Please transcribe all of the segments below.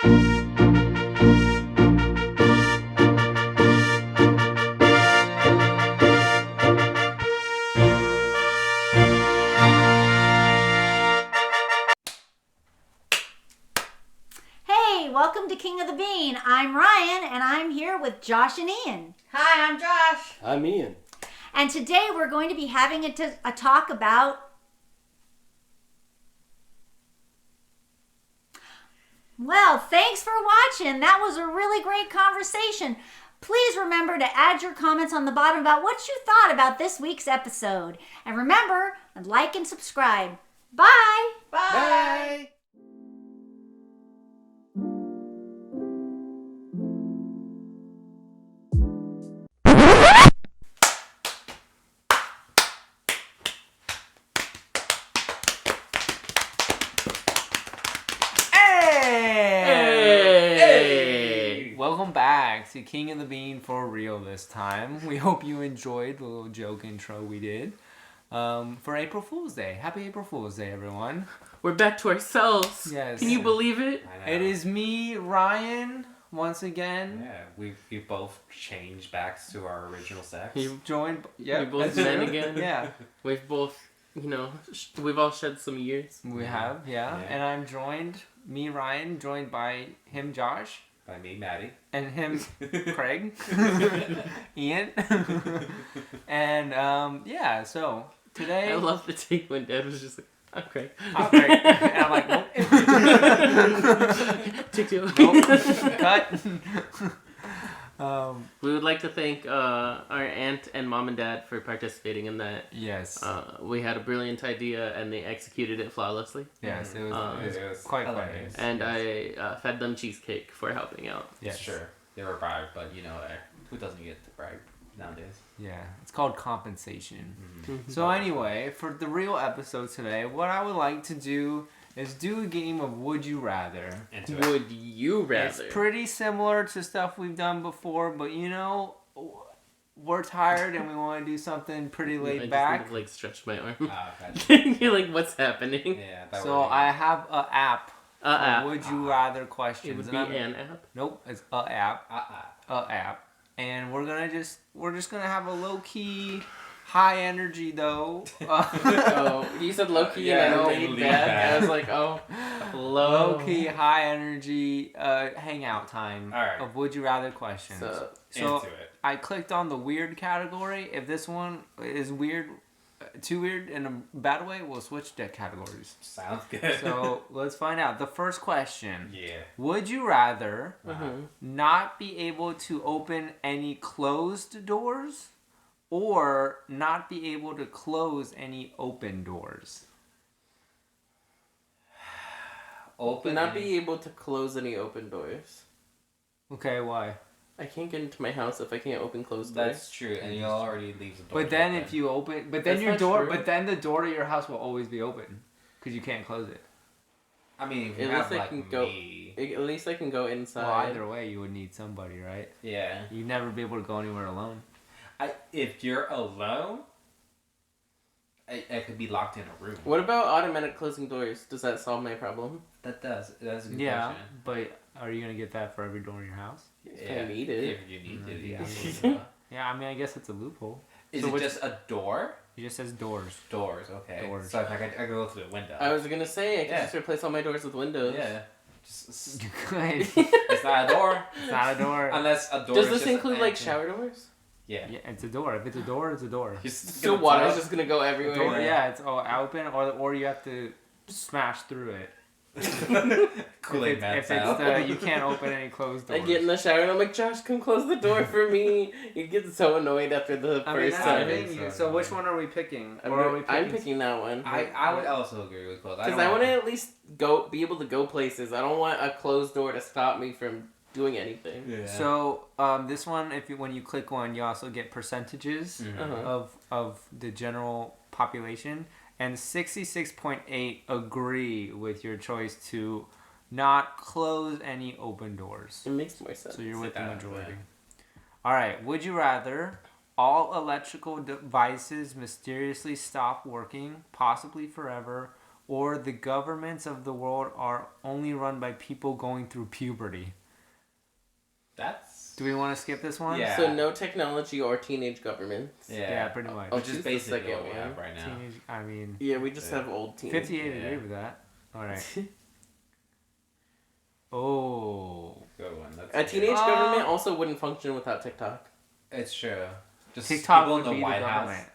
Hey, welcome to King of the Bean. I'm Ryan, and I'm here with Josh and Ian. Hi, I'm Josh. I'm Ian. And today we're going to be having a talk about... Well, thanks for watching. That was a really great conversation. Please remember to add your comments on the bottom about what you thought about this week's episode. And remember, like and subscribe. Bye! Bye. Hey! Welcome back to King of the Bean for real this time. We hope you enjoyed the little joke intro we did for April Fool's Day. Happy April Fool's Day, everyone. We're back to ourselves. Yes. Can you believe it? It is me, Ryan, once again. Yeah, we both changed back to our original sex. You've joined. Yeah, We both men again. Yeah, We've both, we've all shed some years. we have. Yeah. Yeah. And I'm joined, me, Ryan, joined by him, Josh, By me, Maddie. and him, Craig, Ian, and yeah. So today, I love the take when Dad was just like, okay. Craig, and I'm like, nope, Take two. nope, cut. We would like to thank our aunt and mom and dad for participating in that. Yes, We had a brilliant idea and they executed it flawlessly. yes, it was It was quite hilarious. funny. And I fed them cheesecake for helping out. Yes, Sure, they were bribed, but who doesn't get bribed nowadays? Yeah, it's called compensation. Mm-hmm. So anyway, for the real episode today, what I would like to do is do a game of Would You Rather. Into it. Would you rather? It's pretty similar to stuff we've done before, but we're tired and we want to do something pretty I laid just back. like stretched my arm. Okay. You're like, what's happening? Yeah. So I have an app for App. Would You Rather questions. It would and be I'm- an app. Nope, it's a app. And we're just gonna have a low key, high energy though. Oh, you said low key Yeah, and I no, laid lean back. back. I was like, oh, Low key, high energy, hangout time All right. of Would You Rather questions. So, So into it. I clicked on the weird category. If this one is weird, too weird in a bad way, we'll switch to categories. Sounds good. So let's find out. The first question. yeah. Would you rather mhm. not be able to open any closed doors or not be able to close any open doors? Open. not be able to close any open doors. Okay, why? I can't get into my house if I can't open closed doors. That's true, and you'll already leave the door. But then open. if you open, but then That's your not door, true. but then the door to your house will always be open because you can't close it. I mean, if you At have least I like can go- me. At least I can go inside. Well, either way, you would need somebody, right? Yeah. You'd never be able to go anywhere alone. If you're alone, I could be locked in a room. What about automatic closing doors? Does that solve my problem? That does. That's a good Yeah, question. but are you gonna get that for every door in your house? If I need it. If you need to, Mm, yeah. Yeah, I mean, I guess it's a loophole. Is So it which- just a door? It just says doors. Doors, okay. Doors. So if I could go through the window. I was gonna say I could Yeah. just replace all my doors with windows. Yeah. Just, You could. it's not a door. It's not a door. Unless a door Does is this just include an like entrance. shower doors? Yeah. Yeah, it's a door. If it's a door, it's a door. Just So gonna water's tell- just gonna go everywhere. Door, yeah, it's all open, or you have to smash through it. Kool-Aid if Man it's style. you can't open any closed I doors. get in the shower and I'm like, Josh, come close the door for me. You get so annoyed after the I mean, first that's the time. thing. time. So which one are we picking? I'm, Or are we picking? I'm picking that one. I would also agree with clothes. Because I want to at least be able to go places. I don't want a closed door to stop me from doing anything. Yeah. So this one, when you click one, you also get percentages Mhm. Uh-huh. of the general population, and 66.8 agree with your choice to not close any open doors. It makes more sense. So you're with the that majority. way. All right. Would you rather all electrical devices mysteriously stop working, possibly forever, or the governments of the world are only run by people going through puberty. That's Do we want to skip this one? Yeah. So no technology or teenage governments. Yeah, pretty much. Oh, Which is choose the basically second what we have one. right now. Teenage, I mean, Yeah, we just Yeah. have old teens. 58 Yeah. agree with that. All right. Oh. Good one. That's A good. teenage government also wouldn't function without TikTok. It's true. Just TikTok people would in be the the White government. House.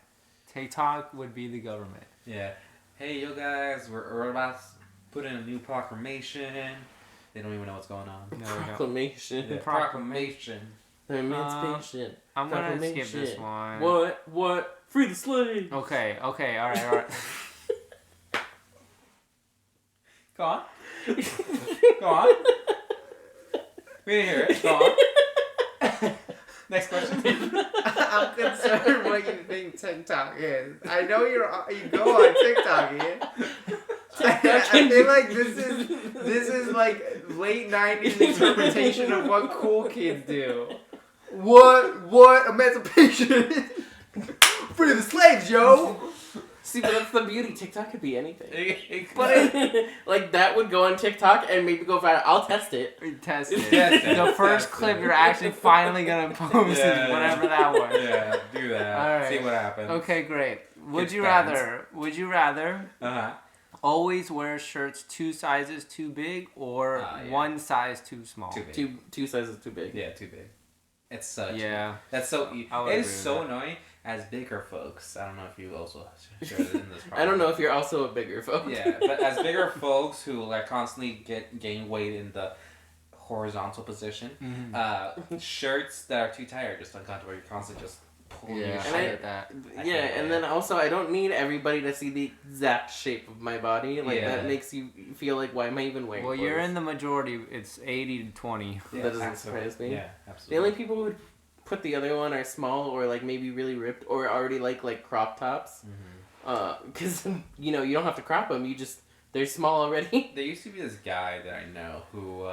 TikTok would be the government. Yeah. Hey, yo guys, we're about to put in a new proclamation. They don't even know what's going on. No, we don't. Proclamation. Yeah, proclamation. Emancipation. I'm gonna skip this Proclamation. one. What? Free the slaves. Okay, all right. Go on. Go on. We didn't hear it. Go on. Next question. I'm concerned what you think TikTok is. I know you go on TikTok, Ian. I feel like this is like late 90s interpretation of what cool kids do. What emancipation? Free the slaves, yo. See, but that's the beauty. TikTok could be anything. But Like that would go on TikTok and maybe go viral. I'll test it. Test it. Test it. The first Test clip it. you're actually finally gonna post Yeah. is whatever that was. yeah, do that. All right. See what happens. Okay, great. Would It's you fans. rather Uh-huh. always wear shirts 2 sizes too big or Yeah. 1 size too small? Too big. Two sizes too big. Yeah, too big. It's such. Yeah. That's so. I would It agree is with so that. annoying as bigger folks. I don't know if you also shared it in this. I don't know if you're also a bigger folk. Yeah, but as bigger folks who like constantly gain weight in the horizontal position, Mhm. shirts that are too tight are just uncomfortable. You're constantly just pulling your Yeah, shit. I get that. I Yeah, hate and it. then also I don't need everybody to see the exact shape of my body. Like Yeah. that makes you feel like, why am I even wearing Well, you're clothes? in the majority. It's 80 to 20. Yeah, that doesn't absolutely. surprise me. Yeah, The absolutely. only people who would put the other one are small or like maybe really ripped or already like crop tops. Mm-hmm. Because you know you don't have to crop them. You just they're small already. There used to be this guy that I know who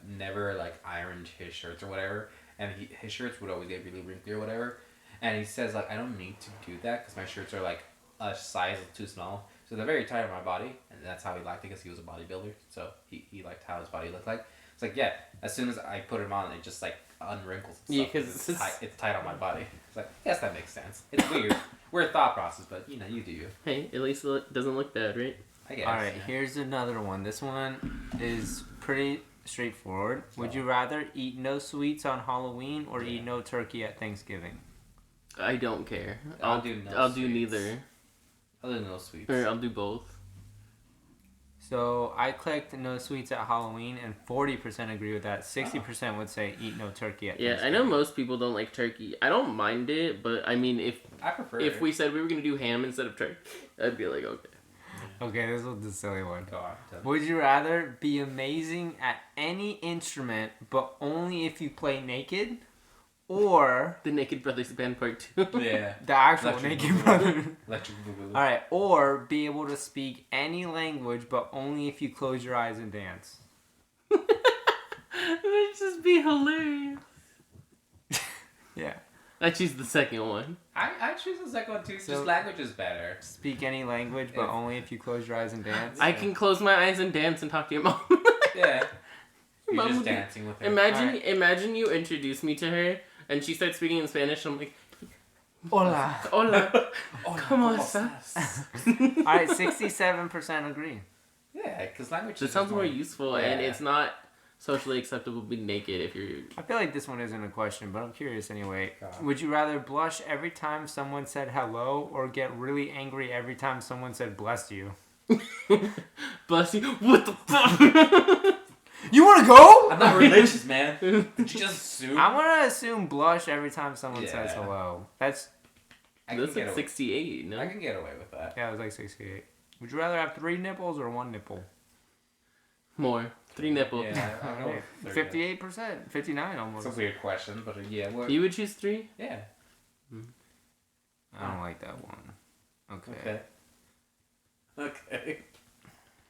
never like ironed his shirts or whatever, and his shirts would always get really wrinkly or whatever. And he says like, I don't need to do that because my shirts are like a size too small, so they're very tight on my body, and that's how he liked it because he was a bodybuilder. So he liked how his body looked like. It's like, yeah, as soon as I put them on, it just like unwrinkles. And Yeah, stuff, 'cause it's tight on my body. It's like, yes, that makes sense. It's weird. Weird thought process, but you know, you do you. Hey, at least it doesn't look bad, right? I guess. All right, yeah. here's another one. This one is pretty straightforward. Would you rather eat no sweets on Halloween or eat no turkey at Thanksgiving? I don't care. I'll do no I'll do sweets. neither, Other than those sweets. or I'll do both. So I clicked no sweets at Halloween, and 40% agree with that. 60% would say eat no turkey at Yeah, I Thanksgiving. know most people don't like turkey. I don't mind it, but I mean, I prefer if it. we said we were gonna do ham instead of turkey, I'd be like, okay. Okay, this was the silly one. Go on. tell me. Would you rather be amazing at any instrument, but only if you play naked, or The Naked Brothers Band Part 2. Yeah. the actual Electric Naked Boogaloo. Brother? Electric Boogaloo. All right, or be able to speak any language, but only if you close your eyes and dance. It would just be hilarious. Yeah. I choose the second one. I choose the second one too. So- Just language is better. Speak any language, but If- only if you close your eyes and dance. I can close my eyes and dance and talk to your mom. Yeah. You're Mom just would- dancing with her. Imagine you introduce me to her and she starts speaking in Spanish. I'm like, Hola. hola, Oh, ¿cómo estás? All right, 67% agree. Yeah, because language That is sounds more useful, and Yeah. it's not socially acceptable to be naked if you're. I feel like this one isn't a question, but I'm curious anyway. God. Would you rather blush every time someone said hello or get really angry every time someone said bless you? Bless you. What the fuck? You want to go? I'm not religious, man. Did you just assume? I'm going to assume blush every time someone says Yeah. hello. That's, I That's can like get 68, no? I can get away with that. yeah, it was like 68. Would you rather have 3 nipples or 1 nipple? More. 3 nipple. Yeah, I don't know. 58%, 59 almost. It's a weird question, but yeah. What, You would choose 3? yeah. I don't like that one. Okay. Okay. Okay.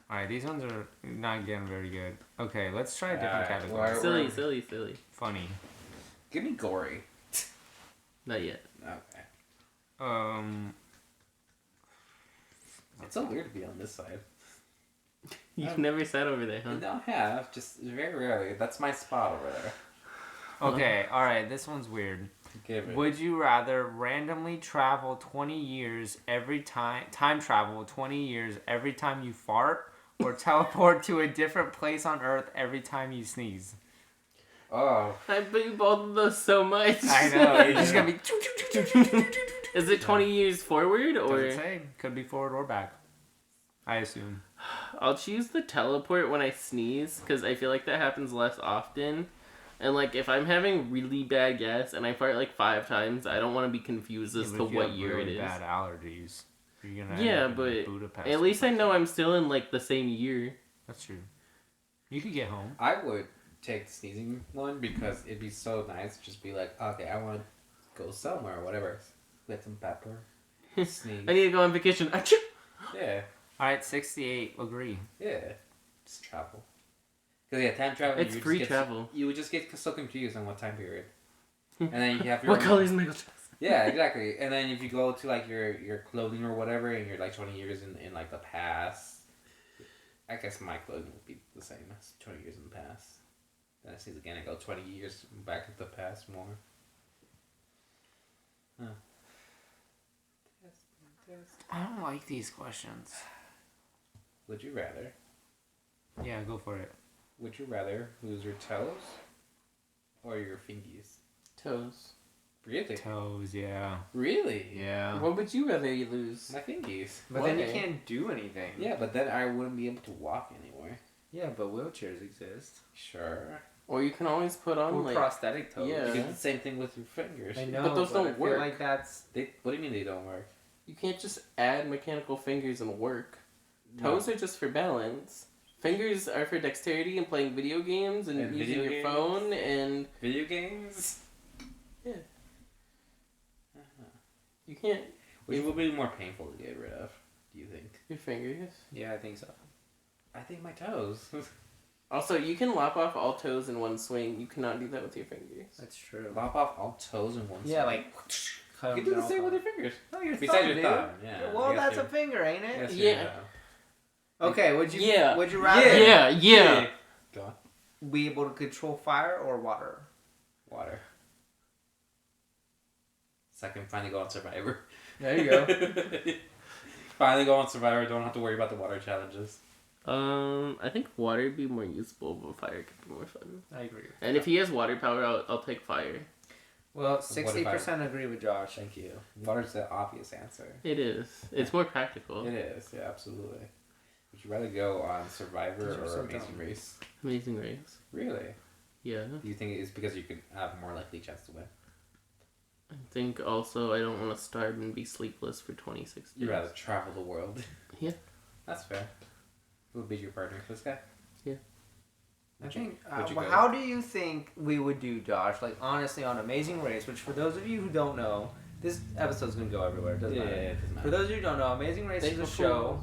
Alright, these ones are not getting very good. Okay, let's try a different Alright, category. well- Silly. Funny. Give me gory. Not yet. Okay. It's It's so weird to be on this side. You've never sat over there, huh? No, yeah, just very rarely. That's my spot over there. Okay, all right. This one's weird. Give it. Would you rather randomly travel 20 years every time travel 20 years every time you fart, or teleport to a different place on Earth every time you sneeze? Oh, I believe both of those so much. I know. It's just gonna be. Is it 20 years forward or? Doesn't say. Could be forward or back. I assume. I'll choose the teleport when I sneeze because I feel like that happens less often. And like if I'm having really bad gas and I fart like 5 times, I don't want to be confused as Yeah, to but if you what have year really it is. Bad allergies. You're gonna Yeah, end up in but Budapest at least I know I'm still in like the same year. That's true. You could get home. I would take the sneezing one because it'd be so nice to just be like, okay, I want to go somewhere or whatever. Get some pepper. Sneeze. I need to go on vacation. Achoo! Yeah, All right, 68. Agree. yeah. Just travel. Because yeah, time travel. It's you would free just get travel. You would just get so confused on what time period. And then you have your What own- color is Michael Jackson? Yeah, exactly. And then if you go to like your clothing or whatever, and you're like 20 years in like the past, I guess my clothing would be the same as 20 years in the past. Then I see again, I go 20 years back in the past more. Huh. I don't like these questions. Would you rather? Yeah, go for it. Would you rather lose your toes or your fingies? Toes. Really? Toes, yeah. Really? Yeah. What would you rather you lose? My fingies. But then you Why? can't do anything. Yeah, but then I wouldn't be able to walk anymore. Yeah, but wheelchairs exist. Sure. Or you can always put on Or like prosthetic toes. Yeah. You do the same thing with your fingers. I know, But those don't I feel work. like that's... What do you mean they don't work? you can't just add mechanical fingers and work. Toes are just for balance. Fingers are for dexterity and playing video games and, And using video your games? phone and Video games? yeah. You can't Which would be more painful to get rid of, do you think? your fingers. Yeah, I think so. I think my toes. Also, you can lop off all toes in one swing. You cannot do that with your fingers. That's true. Lop off all toes in one Yeah, swing. like... cut You them can do the down same all with your the- fingers. No, your Besides thumb, your dude. thumb, yeah. Well, I guess that's a you're- finger, ain't it? Yes, Yeah. Okay, would you... Yeah. Would you rather Yeah. Go on. be able to control fire or water? Water. So I can finally go on Survivor. There you go. Finally go on Survivor, don't have to worry about the water challenges. I think water would be more useful, but fire could be more fun. I agree. And if he has water power, I'll take fire. Well, What if 60% agree with Josh. Thank you. Water's the obvious answer. It is. It's more practical. It is, yeah, absolutely. Would you rather go on Survivor These are or so Amazing dumb. Race? Amazing Race. Really? Yeah. Do you think it's because you could have more likely chance to win? I think also I don't want to starve and be sleepless for 26 days. You'd rather travel the world. Yeah. That's fair. Who would be your partner for this guy? I think. would you Well, go? how do you think we would do, Josh? Like honestly, on Amazing Race, which for those of you who don't know, this episode's gonna go everywhere. It doesn't matter. it doesn't For matter. those of you who don't know, Amazing Race is a show.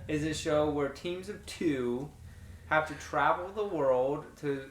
Is a show where teams of 2 have to travel the world to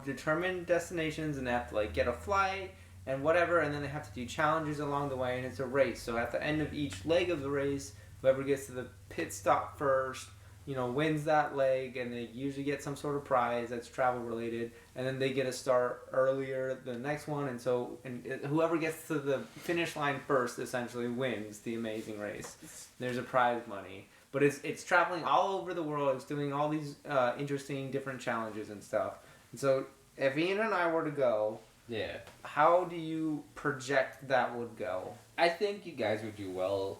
determine destinations, and they have to like get a flight and whatever, and then they have to do challenges along the way, and it's a race. So at the end of each leg of the race, whoever gets to the pit stop first, wins that leg, and they usually get some sort of prize that's travel related, and then they get to start earlier the next one, and whoever gets to the finish line first essentially wins the Amazing Race. There's a prize money, but it's traveling all over the world. It's doing all these interesting different challenges and stuff. And so if Ian and I were to go, Yeah. how do you project that would go? I think you guys would do well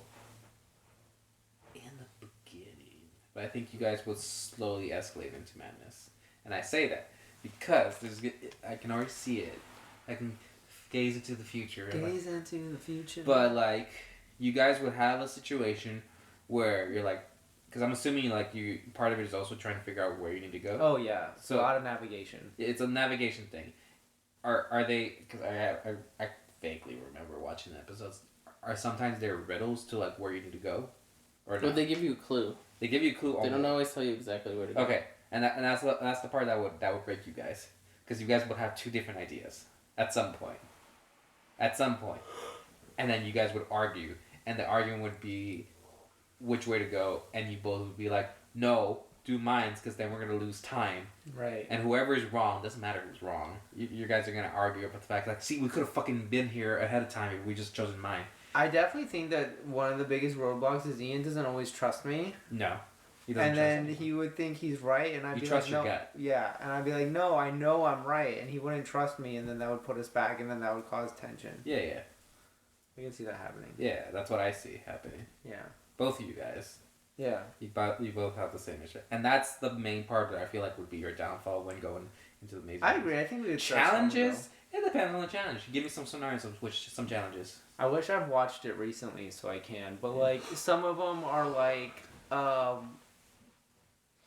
in the beginning, but I think you guys would slowly escalate into madness. And I say that because I can already see it. I can gaze into the future. into the future. But like, you guys would have a situation where you're like, because I'm assuming like part of it is also trying to figure out where you need to go. Oh yeah, so So- a lot of navigation. It's a navigation thing. Are they? Because I vaguely remember watching the episodes. Are sometimes there riddles to like where you need to go, or But not? they give you a clue. They give you a clue. They don't always tell you exactly where to go. Okay, and that's the part that would break you guys, because you guys would have 2 different ideas at some point. And then you guys would argue, and the argument would be which way to go, and you both would be like, no, do mines because then we're gonna lose time. Right. And whoever is wrong, doesn't matter who's wrong. You guys are gonna argue about the fact like, see, we could have fucking been here ahead of time if we just chosen mine. I definitely think that one of the biggest roadblocks is Ian doesn't always trust me. No. He doesn't And trust then anyone. he would think he's right, and I'd You be trust like, your no. gut. Yeah, and I'd be like, no, I know I'm right, and he wouldn't trust me, and then that would put us back, and then that would cause tension. Yeah. We can see that happening. Yeah, that's what I see happening. Yeah. Both of you guys. Yeah. You both have the same issue. And that's the main part that I feel like would be your downfall when going into the Amazing I Race. agree. I think we would start Challenges? It depends on the challenge. Give me some scenarios of some challenges. strong, though. I wish I've watched it recently so I can, but like some of them are like,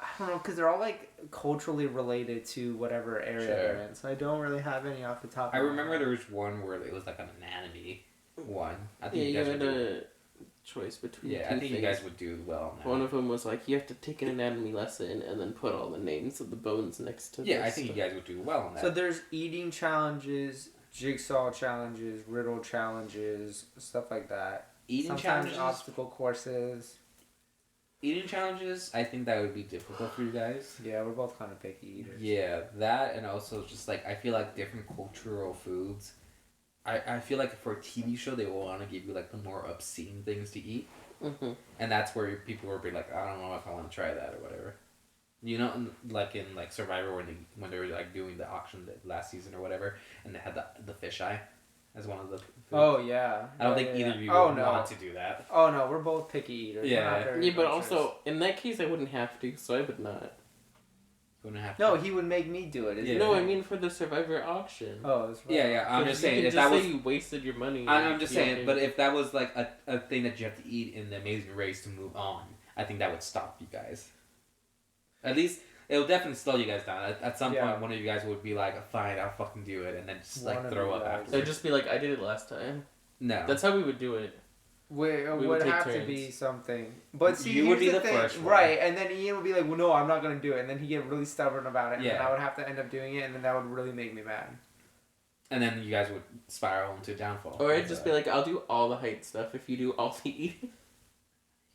I don't know, because they're all like culturally related to whatever area Sure. they're in. So I don't really have any off the top. I of my remember head. there was one where it was like an anatomy one. I Yeah, think you you guys had would do. a choice between Yeah, two I think you things. guys would do well on that. One of them was like you have to take an anatomy lesson and then put all the names of the bones next to. Yeah, this I think you stuff. guys would do well on that. So there's eating challenges, jigsaw challenges, riddle challenges, stuff like that. eating Sometimes challenges. obstacle courses. Eating challenges. I think that would be difficult for you guys. Yeah, we're both kind of picky eaters. Yeah, that and also just like I feel like different cultural foods. I feel like for a TV show they will want to give you like the more obscene things to eat, Mhm. and that's where people will be like, I don't know if I want to try that or whatever. You know, like in like Survivor when they were like doing the auction last season or whatever, and they had the fisheye as one of the. Foods. Oh yeah. I don't Yeah, think yeah, either yeah. of you Oh would no. want to do that. Oh no, we're both picky eaters. We're Yeah. not very Yeah, but adventurous. also in that case I wouldn't have to, so I would not. Wouldn't have No, to. he would make me do it. Yeah. No, I mean for the Survivor auction. Oh, that's right. Yeah, I'm Because just you saying can if just that say was. you wasted your money. I'm just Yeah, saying, okay. but if that was like a thing that you have to eat in the Amazing Race to move on, I think that would stop you guys. At least it will definitely slow you guys down. At some Yeah. point, one of you guys would be like, "Fine, I'll fucking do it," and then just like One of throw you up guys. after. They'd just be like, I did it last time. No, That's how we would do it. It We would would take have to turns. be something. But see, You would here's be the thing. first one. Right, and then Ian would be like, well, no, I'm not going to do it. And then he'd get really stubborn about it. And then Yeah. I would have to end up doing it, and then that would really make me mad. and then you guys would spiral into downfall. Or I'd just be like, I'll do all the height stuff if you do all the eating.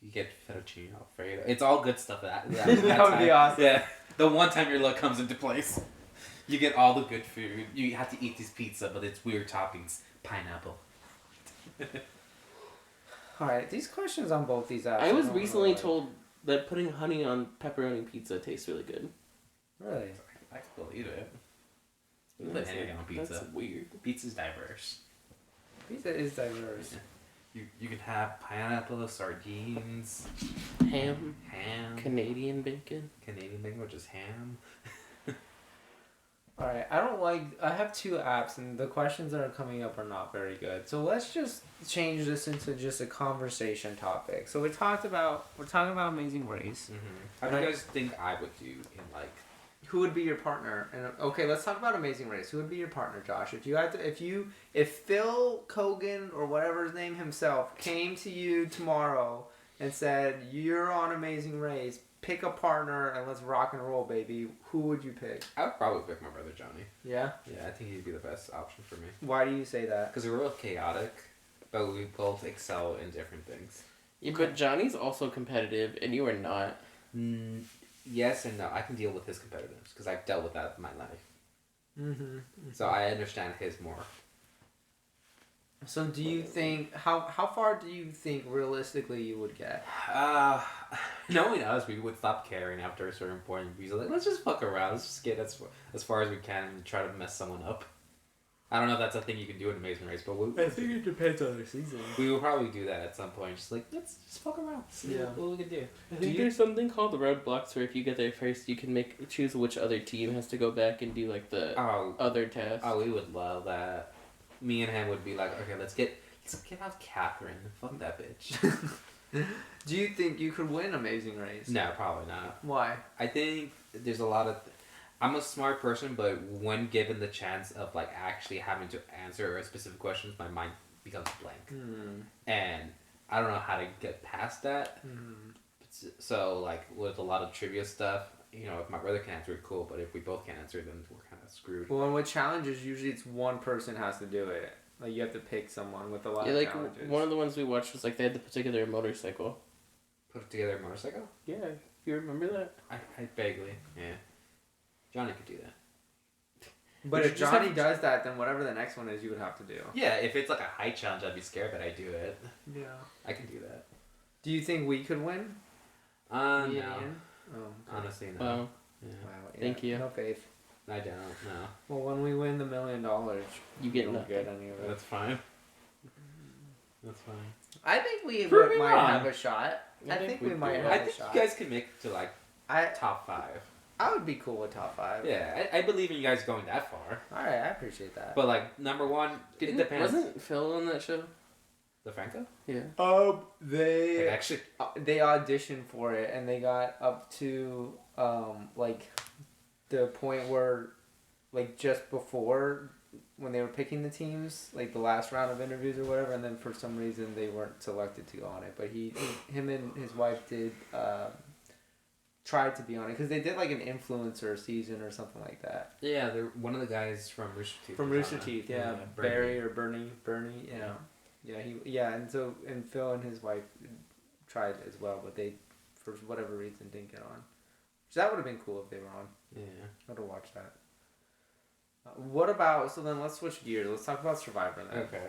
you get fettuccine alfredo. It's all good stuff. That That would be time. awesome. Yeah, the one time your luck comes into place, you get all the good food. You have to eat this pizza, but it's weird toppings, pineapple. All right, these questions on both these apps. I was don't know, recently like- told that putting honey on pepperoni pizza tastes really good. Really? I can believe it. You put anything on pizza. That's weird. Pizza's diverse. Pizza is diverse. You can have pineapple, sardines, Ham, ham, Canadian bacon. Canadian bacon, which is ham. All right, I have two apps, and the questions that are coming up are not very good. So let's just change this into just a conversation topic. So we're talking about Amazing Race. How do you guys think I would do in like? Who would be your partner? And okay, let's talk about Amazing Race. Who would be your partner, Josh? If Phil Kogan or whatever his name himself came to you tomorrow and said you're on Amazing Race, pick a partner and let's rock and roll, baby. Who would you pick? I would probably pick my brother Johnny. Yeah. Yeah, I think he'd be the best option for me. Why do you say that? Because we're both chaotic, but we both excel in different things. Yeah, but Johnny's also competitive, and you are not. Yes and no. I can deal with his competitiveness because I've dealt with that in my life. Mm-hmm. So I understand his more. So do you think how far do you think realistically you would get? Knowing us, we would stop caring after a certain point. We'd be like, let's just fuck around. Let's just get as far as we can and try to mess someone up. I don't know if that's a thing you can do in Amazing Race, but I think it depends on the season. we will probably do that at some point. Just like, let's just fuck around. See Yeah. what we can do. I think there's something called the roadblocks where if you get there first, you can choose which other team has to go back and do like the other tasks. Oh, we would love that. Me and him would be like, okay, let's get out Catherine. Fuck that bitch. Do you think you could win Amazing Race? No, probably not. Why? I think there's a lot of. I'm a smart person, but when given the chance of like actually having to answer specific questions, my mind becomes blank, and I don't know how to get past that. So like with a lot of trivia stuff, you know, if my brother can answer it, cool. But if we both can't answer, then we're kind of screwed. Well, and with challenges, usually it's one person has to do it. Like you have to pick someone with a lot Yeah, of like challenges. one of the ones we watched was like they had to put together a motorcycle. Put together a motorcycle. Yeah. You remember that? I vaguely, yeah. Johnny could do that. But We if should just Johnny have- does that, then whatever the next one is, you would have to do. Yeah, if it's like a height challenge, I'd be scared, but I do it. Yeah. I can do that. Do you think we could win? Me No. and Ian? Oh, okay. Honestly, no. Wow. Yeah. Wow. Yeah. Thank you. No faith. I don't. No. Well, when we win the $1 million, You get don't nothing. get any of it. That's fine. That's fine. I think we Prove me might wrong. have a shot. I think we might have I a think shot. you guys can make it to like I top 5. would be cool with top 5. Yeah, I believe in you guys going that far. All right, I appreciate that. But like number 1, it depends. Wasn't Phil on that show? The Franco? Yeah. Like, They actually, auditioned for it and they got up to like the point where like just before when they were picking the teams, like the last round of interviews or whatever, and then for some reason they weren't selected to go on it. But him and his wife did tried to be on it because they did like an influencer season or something like that. yeah, they're one of the guys from Rooster Teeth. From was Rooster on it. Teeth, yeah, Bernie. Barry or Bernie, yeah, and Phil and his wife tried as well, but they for whatever reason didn't get on. So that would have been cool if they were on. Yeah. I would have watched that. What about so then? Let's switch gears. Let's talk about Survivor then. Okay.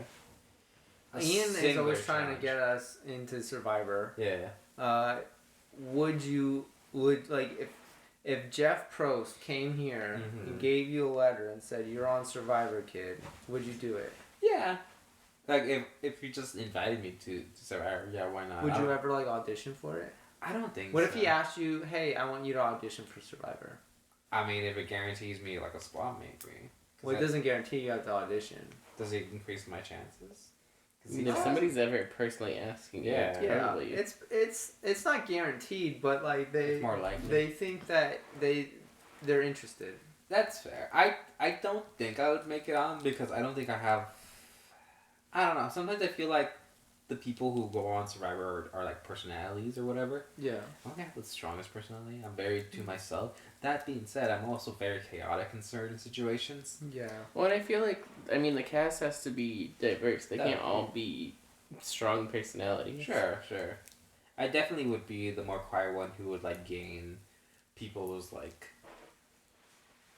Ian is Singular always trying challenge. to get us into Survivor. Yeah. Would like if Jeff Probst came here Mhm. and gave you a letter and said you're on Survivor, kid, would you do it? Yeah. Like if you just invited me to Survivor, yeah, why not? Would I you don't- ever like audition for it? I don't think. What if so. he asked you, "Hey, I want you to audition for Survivor"? I mean, if it guarantees me like a spot, maybe. 'Cause Well, it that- doesn't guarantee you have to audition. Does it increase my chances? I mean, if somebody's ever personally asking you, Yeah. Yeah, probably. it's not guaranteed, but like It's more likely. they think that they're interested. That's fair. I don't think I would make it on because I don't think I have. I don't know. Sometimes I feel like the people who go on Survivor are like personalities or whatever. Yeah. I don't have the strongest personality. I'm very to myself. That being said, I'm also very chaotic in certain situations. Yeah. Well, and I feel like, I mean, the cast has to be diverse. They can't Definitely. all be strong personalities. Sure. I definitely would be the more quiet one who would like gain people's like.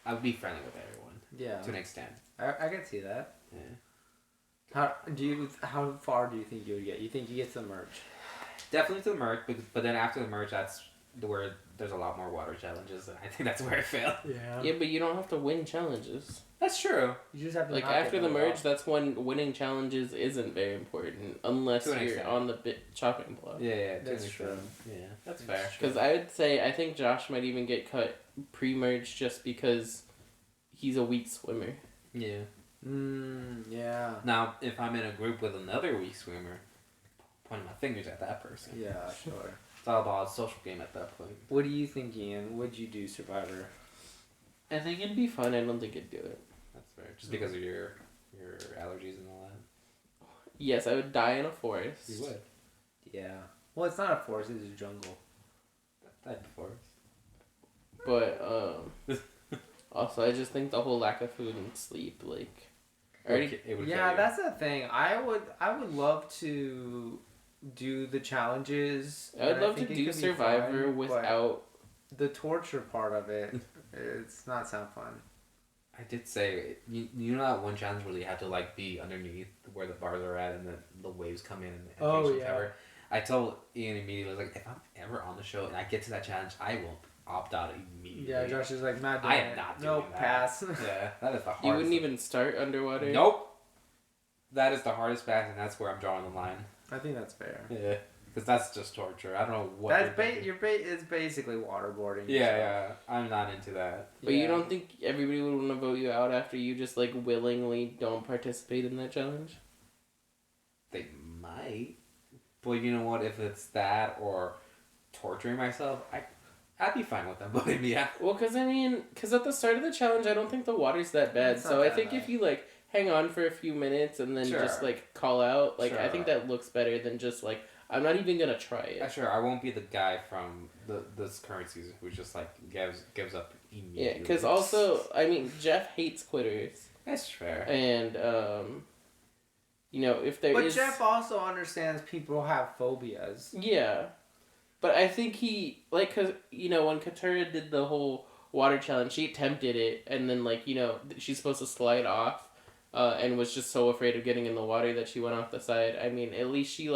I would be friendly with everyone Yeah. to an extent. I can see that. Yeah. How far do you think you would get? You think you get to the merge? Definitely to the merge, but then after the merge, that's where there's a lot more water challenges, and I think that's where I fail. Yeah. Yeah, but you don't have to win challenges. That's true. You just have to Like, not after get the knocked merge, off. that's when winning challenges isn't very important, unless To an you're extent. on the chopping block. Yeah, That's to an true. extent. Yeah, that's That's fair. true. Because I would say, I think Josh might even get cut pre-merge just because he's a weak swimmer. Yeah. Yeah. Now, if I'm in a group with another weak swimmer, pointing my fingers at that person. Yeah, sure. It's all about a social game at that point. What do you think, Ian? Would you do Survivor? I think it'd be fun. I don't think I'd do it. That's fair. Just because of your allergies and all that. Yes, I would die in a forest. You would. Yeah. Well, it's not a forest; it's a jungle. That before. But also, I just think the whole lack of food and sleep, like, already. It would Yeah, kill you. that's the thing. I would love to do the challenges. I would and love to think it do could be Survivor fun, but without. the torture part of it. It's not sound fun. I did say, you know that one challenge where you have to like be underneath where the bars are at and the waves come in and Oh, things will yeah. cover. I told Ian immediately, I was like, if I'm ever on the show and I get to that challenge, I will opt out immediately. Yeah, Josh is like, not doing I am it. not doing Nope, that. pass. Yeah, that is the hardest. You wouldn't even start underwater. Nope. That is the hardest pass, and that's where I'm drawing the line. I think that's fair. Yeah, because that's just torture. I don't know what. That's they're doing. it's basically waterboarding. Yeah, I'm not into that. But you don't think everybody would want to vote you out after you just like willingly don't participate in that challenge? They might, but you know what? If it's that or torturing myself, I'd be fine with them voting me out. Well, because at the start of the challenge, I don't think the water's that bad. It's not So I that think bad. if you like hang on for a few minutes and then Sure. just like call out, like I think Sure. that looks better than just like I'm not even gonna try Yeah, it. sure. I won't be the guy from this current season who just like gives up immediately. Yeah, because also I mean Jeff hates quitters, that's fair. and you know if there is But Jeff also understands people have phobias. yeah. But I think he, like, cause when Katura did the whole water challenge, she attempted it, and then she's supposed to slide off, and was just so afraid of getting in the water that she went off the side. I mean, at least she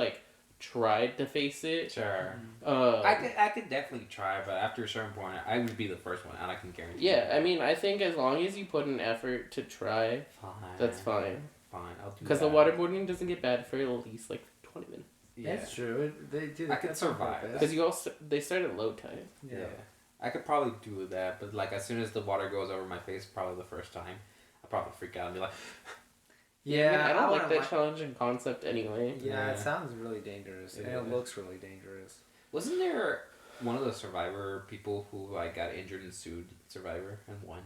tried to face it. Sure. Uh, I could definitely try, but after a certain point, I would be the first one, and I can guarantee. Yeah, I mean, I think as long as you put an effort to try, Fine. that's fine. Fine, I'll do Because the that. waterboarding doesn't get bad for at least 20 minutes. Yeah. That's true. They do. I could survive. Because they start at low tide. Yeah. I could probably do that, but as soon as the water goes over my face, probably the first time, I'll probably freak out and be like, Yeah, I don't like wouldn't that challenging concept anyway. Yeah, it Yeah. sounds really dangerous, and Yeah. it looks really dangerous. wasn't there one of the Survivor people who got injured and sued Survivor and won?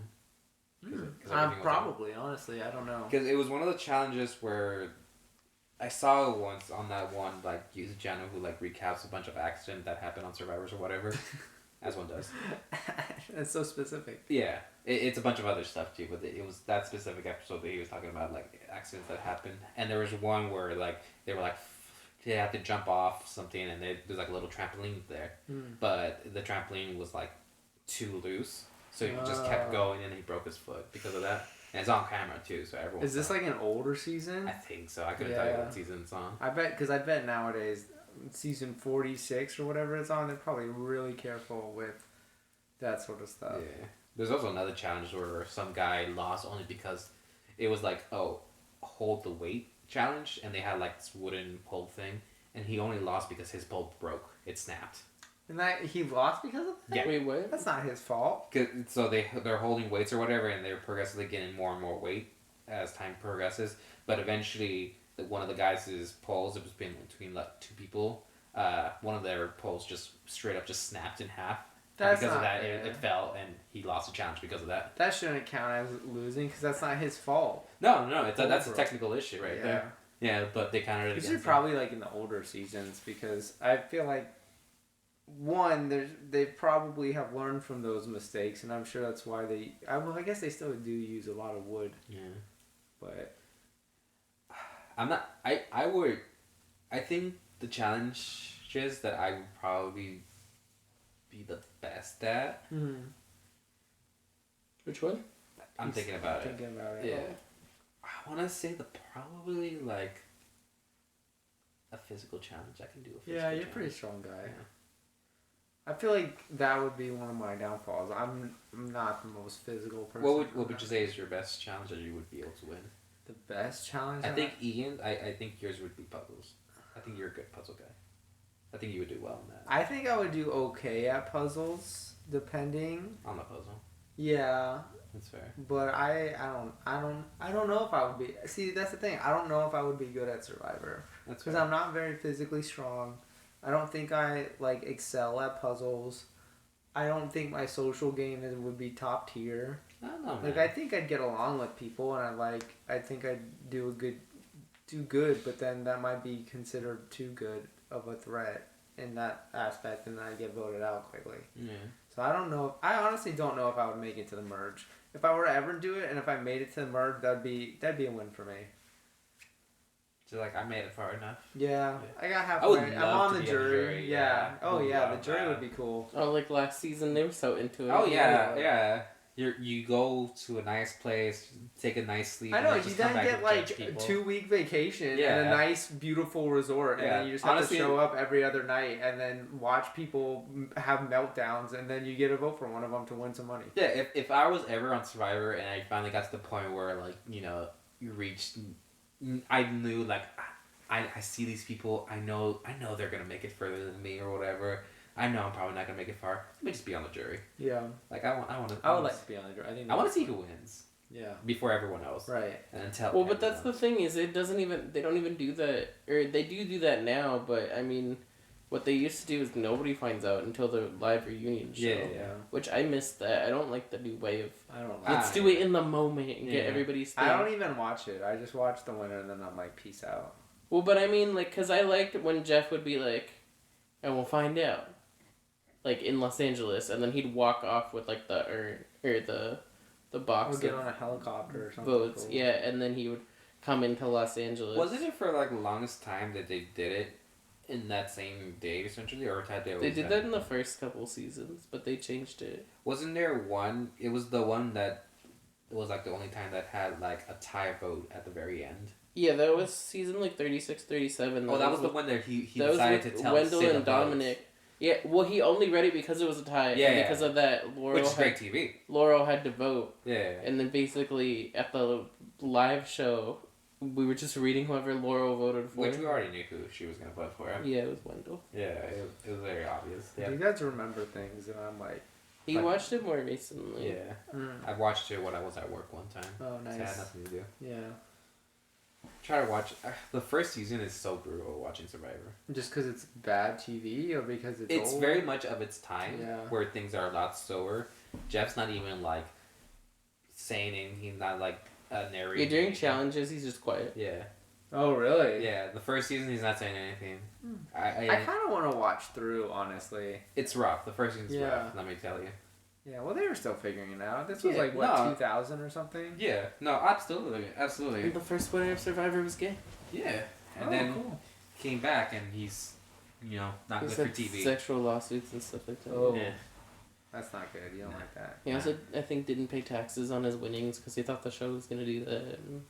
Probably, honestly, I don't know. Because it was one of the challenges where I saw it once on that one YouTube channel who recaps a bunch of accidents that happened on Survivors or whatever, as one does. It's so specific. Yeah, it's a bunch of other stuff too, but it was that specific episode that he was talking about accidents that happened, and there was one where they were they had to jump off something, and there's a little trampoline there, but the trampoline was too loose, so he just kept going, and he broke his foot because of that, and it's on camera too, so everyone. Is this an older season? I think so. I couldn't tell you what season it's on. I bet nowadays, season 46 or whatever it's on, they're probably really careful with that sort of stuff. Yeah. There's also another challenge where some guy lost only because it was hold the weight challenge, and they had this wooden pole thing, and he only lost because his pole broke. It snapped. And that he lost because of that? Yeah. Wait, what? That's not his fault. So they're holding weights or whatever, and they're progressively getting more and more weight as time progresses. But eventually, one of the guys' poles, it was between two people, one of their poles just straight up just snapped in half. That's because of not that, fair. it fell, and he lost the challenge because of that. That shouldn't count as losing because that's not his fault. No, that's a Broke. technical issue right there. Yeah, but they counted it These against are probably in the older seasons because I feel they probably have learned from those mistakes, and I'm sure that's why I guess they still do use a lot of wood, Yeah. but I'm not. I think the challenges that I would probably be the best at. Which one? I'm thinking about it. Thinking about it. Yeah. I want to say probably a physical challenge. I can do a physical Yeah, you're a challenge. pretty strong guy. Yeah. I feel like that would be one of my downfalls. I'm not the most physical person. What would you say is your best challenge that you would be able to win? The best challenge? I think Ian. I think yours would be puzzles. I think you're a good puzzle guy. I think you would do well in that. I think I would do okay at puzzles, depending. On the puzzle. Yeah, That's fair. but I don't know if I would be. See, that's the thing. I don't know if I would be good at Survivor That's because fair. I'm not very physically strong. I don't think I excel at puzzles. I don't think my social game would be top tier. I don't know, man. I think I'd get along with people, and I think I'd do good, but then that might be considered too good of a threat in that aspect, and then I'd get voted out quickly. Yeah. So I don't know. I honestly don't know if I would make it to the merge. If I were to ever do it, and if I made it to the merge, that'd be a win for me. So I made it far enough. Yeah, I got halfway. I would I'm love on to the be on the jury. jury, Yeah. yeah. Oh Would yeah, the love jury that. would be cool. Oh, last season they were so into it. Oh yeah. You go to a nice place, take a nice sleep. I know, and you just come then back get and judge people. 2-week vacation and Yeah. a nice, beautiful resort, and Yeah. then you just Honestly- have to show up every other night and then watch people have meltdowns, and then you get a vote for one of them to win some money. Yeah, if I was ever on Survivor and I finally got to the point where you reached, I knew I see these people. I know they're gonna make it further than me or whatever. I know I'm probably not gonna make it far. Let me just be on the jury. Yeah, I want to. I would like to be on the jury. I think I want to see who wins Yeah, before everyone else, right. and then tell. Well, but that's everyone. the thing is they don't even do that, or they do that now, but I mean, what they used to do is nobody finds out until the live reunion show. Yeah. Which I miss that. I don't like the new way of, I don't. let's do it in the moment and get Yeah. everybody's thing. I don't even watch it. I just watch the winner, and then I'm like, peace out. Well, but I mean, because I liked when Jeff would be like, and we'll find out. In Los Angeles, and then he'd walk off with the urn or the box Or get of on a helicopter or something. votes. cool. Yeah, and then he would come into Los Angeles. Wasn't it for the longest time that they did it in that same day essentially, or had they? They always did had that it? in the first couple seasons, but they changed it. Wasn't there one? It was the one that it was like the only time that had like a tie vote at the very end. Yeah, that was season like 36, 37. Oh, that was the one that he that was decided with to tell Wendell Sid and about. Dominic. Yeah, well, he only read it because it was a tie. Yeah, and yeah. because of that, Which is great TV. Laurel had to vote. Yeah. And then basically at the live show, we were just reading whoever Laurel voted for. Which we already knew who she was gonna vote for. Yeah, it was Wendell. Yeah, it was very obvious. Do you guys remember things? And I'm like, He Like- watched it more recently. Yeah. I watched it when I was at work one time. Oh, So I had nice. nothing to do. Yeah. Try to watch. The first season is so brutal watching Survivor. Just because it's bad TV or because It's old? very much of its time Yeah. where things are a lot slower. Jeff's not even like saying anything. He's not like narrating. Yeah, during anything. challenges, he's just quiet. Yeah. Oh, really? Yeah. The first season, he's not saying anything. I kind of want to watch through, honestly. It's rough. The first season's Yeah. rough. Let me tell you. Yeah, well, they were still figuring it out. This was Yeah, like, what, no. 2000 or something? Yeah. No. Absolutely. And Absolutely. the first winner of Survivor was gay. Yeah. And Oh, then cool. came back and he's, not He good said for TV. sexual lawsuits and stuff like that. Oh. Yeah. That's not good. You don't like that. He also, I think, didn't pay taxes on his winnings because he thought the show was going to do that. And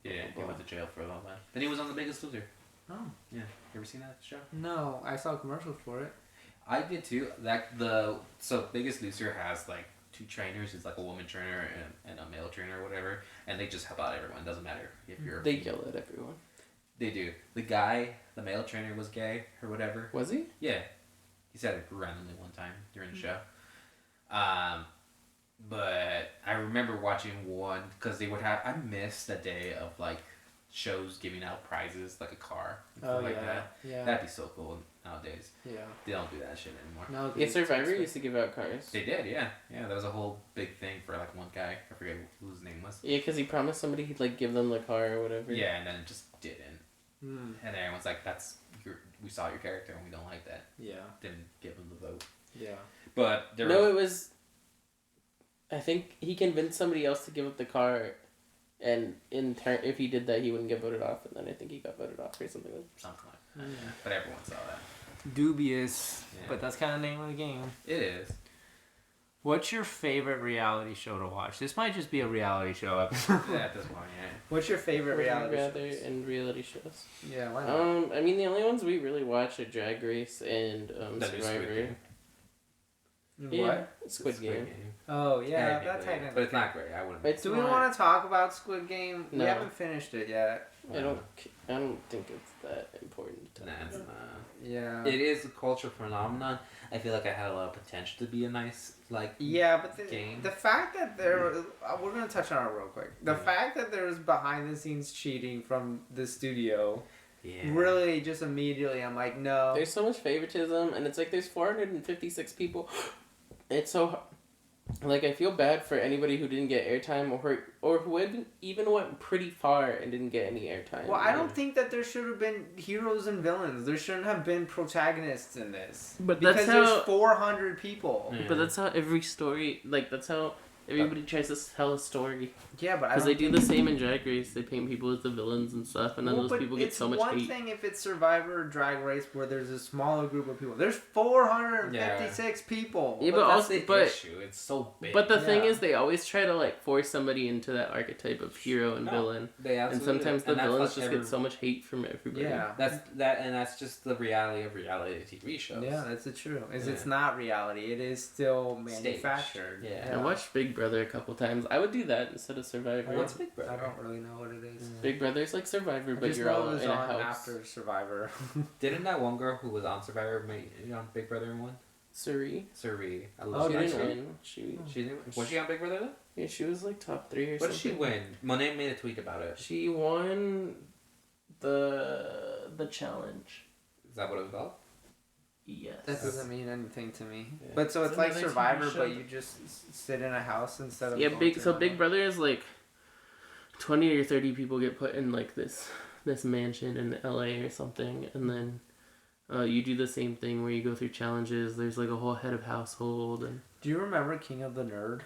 Yeah. He went to jail for a long time. Then he was on The Biggest Loser. Oh. Yeah. You ever seen that show? No, I saw commercials for it. I did too. So Biggest Loser has like two trainers. It's like a woman trainer and a male trainer or whatever, and they just help out everyone. Doesn't matter if you're. they yell at everyone. They do. The male trainer was gay or whatever. Was he? Yeah, he said it randomly one time during the show. But I remember watching one because they would have. I missed a day of like shows giving out prizes like a car and stuff like that. Yeah. That'd be so cool nowadays. Yeah. They don't do that shit anymore. No, Yeah, Survivor used to give out cars. They did, yeah. Yeah, that was a whole big thing for like one guy. I forget who his name was. Yeah, because he promised somebody he'd like give them the car or whatever. Yeah, and then it just didn't. Mm. And everyone's like, we saw your character and we don't like that. Yeah. Didn't give him the vote. Yeah. But there No, it was. I think he convinced somebody else to give up the car, and in turn, if he did that, he wouldn't get voted off, and then I think he got voted off or something like something like Mm. that. But everyone saw that. Dubious. Yeah. But that's kind of the name of the game. It is. What's your favorite reality show to watch? This might just be a reality show episode. Yeah, at this point, yeah. What's your that. favorite reality Rather show? in reality shows. Yeah, why I mean, the only ones we really watch are Drag Race and The new Squid Survivor. Game. Yeah, What? Squid Game. Oh, yeah, that Technically, technically. but it's not great. I wouldn't. It's Do we not- want to talk about Squid Game? We No. haven't finished it yet. I don't think it's that important. To Nah, it's not. Yeah. It is a cultural phenomenon. I feel like I had a lot of potential to be a nice Yeah, but game. the fact that there, we're gonna touch on it real quick. The Yeah. fact that there was behind the scenes cheating from the studio, Yeah. really just immediately, I'm like, no. There's so much favoritism, and it's like there's 456 people. It's so, like, I feel bad for anybody who didn't get airtime or who even went pretty far and didn't get any airtime. Well, I don't think that there should have been heroes and villains. There shouldn't have been protagonists in this. But because that's there's how- 400 people. Yeah. But that's how every story, like, that's how everybody tries to tell a story. Yeah, but I Because don't they do think- the same in Drag Race. They paint people as the villains and stuff, and then Well, those but people get it's so much one hate. thing if it's Survivor or Drag Race where there's a smaller group of people. There's 456 people. Yeah, But but that's also, the but issue. It's so big. But the thing Yeah. is, they always try to like force somebody into that archetype of hero and No, villain, they and absolutely sometimes do. the And that's villains what just get so much hate from everybody. Yeah. That's just the reality of reality TV shows. Yeah, that's the true. Is Yeah. it's not reality. It is still Staged. manufactured. Yeah. I watched Big Brother a couple times. I would do that instead of Survivor. What's Big I Brother? don't really know what it is. Big Brother's like Survivor, I but just you're know all it was in a on house. after Survivor. Didn't that one girl who was on Survivor make on Big Brother and won? Suri. Suri. I Oh, love she that didn't show. win. She didn't. Was she on Big Brother though? yeah, she was like top 3 or What did something. she win? Monet made a tweet about it. She won the challenge. Is that what it was called? Yes. That doesn't mean anything to me. Yeah. But so it's It's like another TV Survivor, show. but you just sit in a house instead of Yeah, going big. to So another- Big Brother is like 20 or 30 people get put in like this mansion in LA or something, and then you do the same thing where you go through challenges. There's like a whole head of household, and Do you remember King of the Nerd?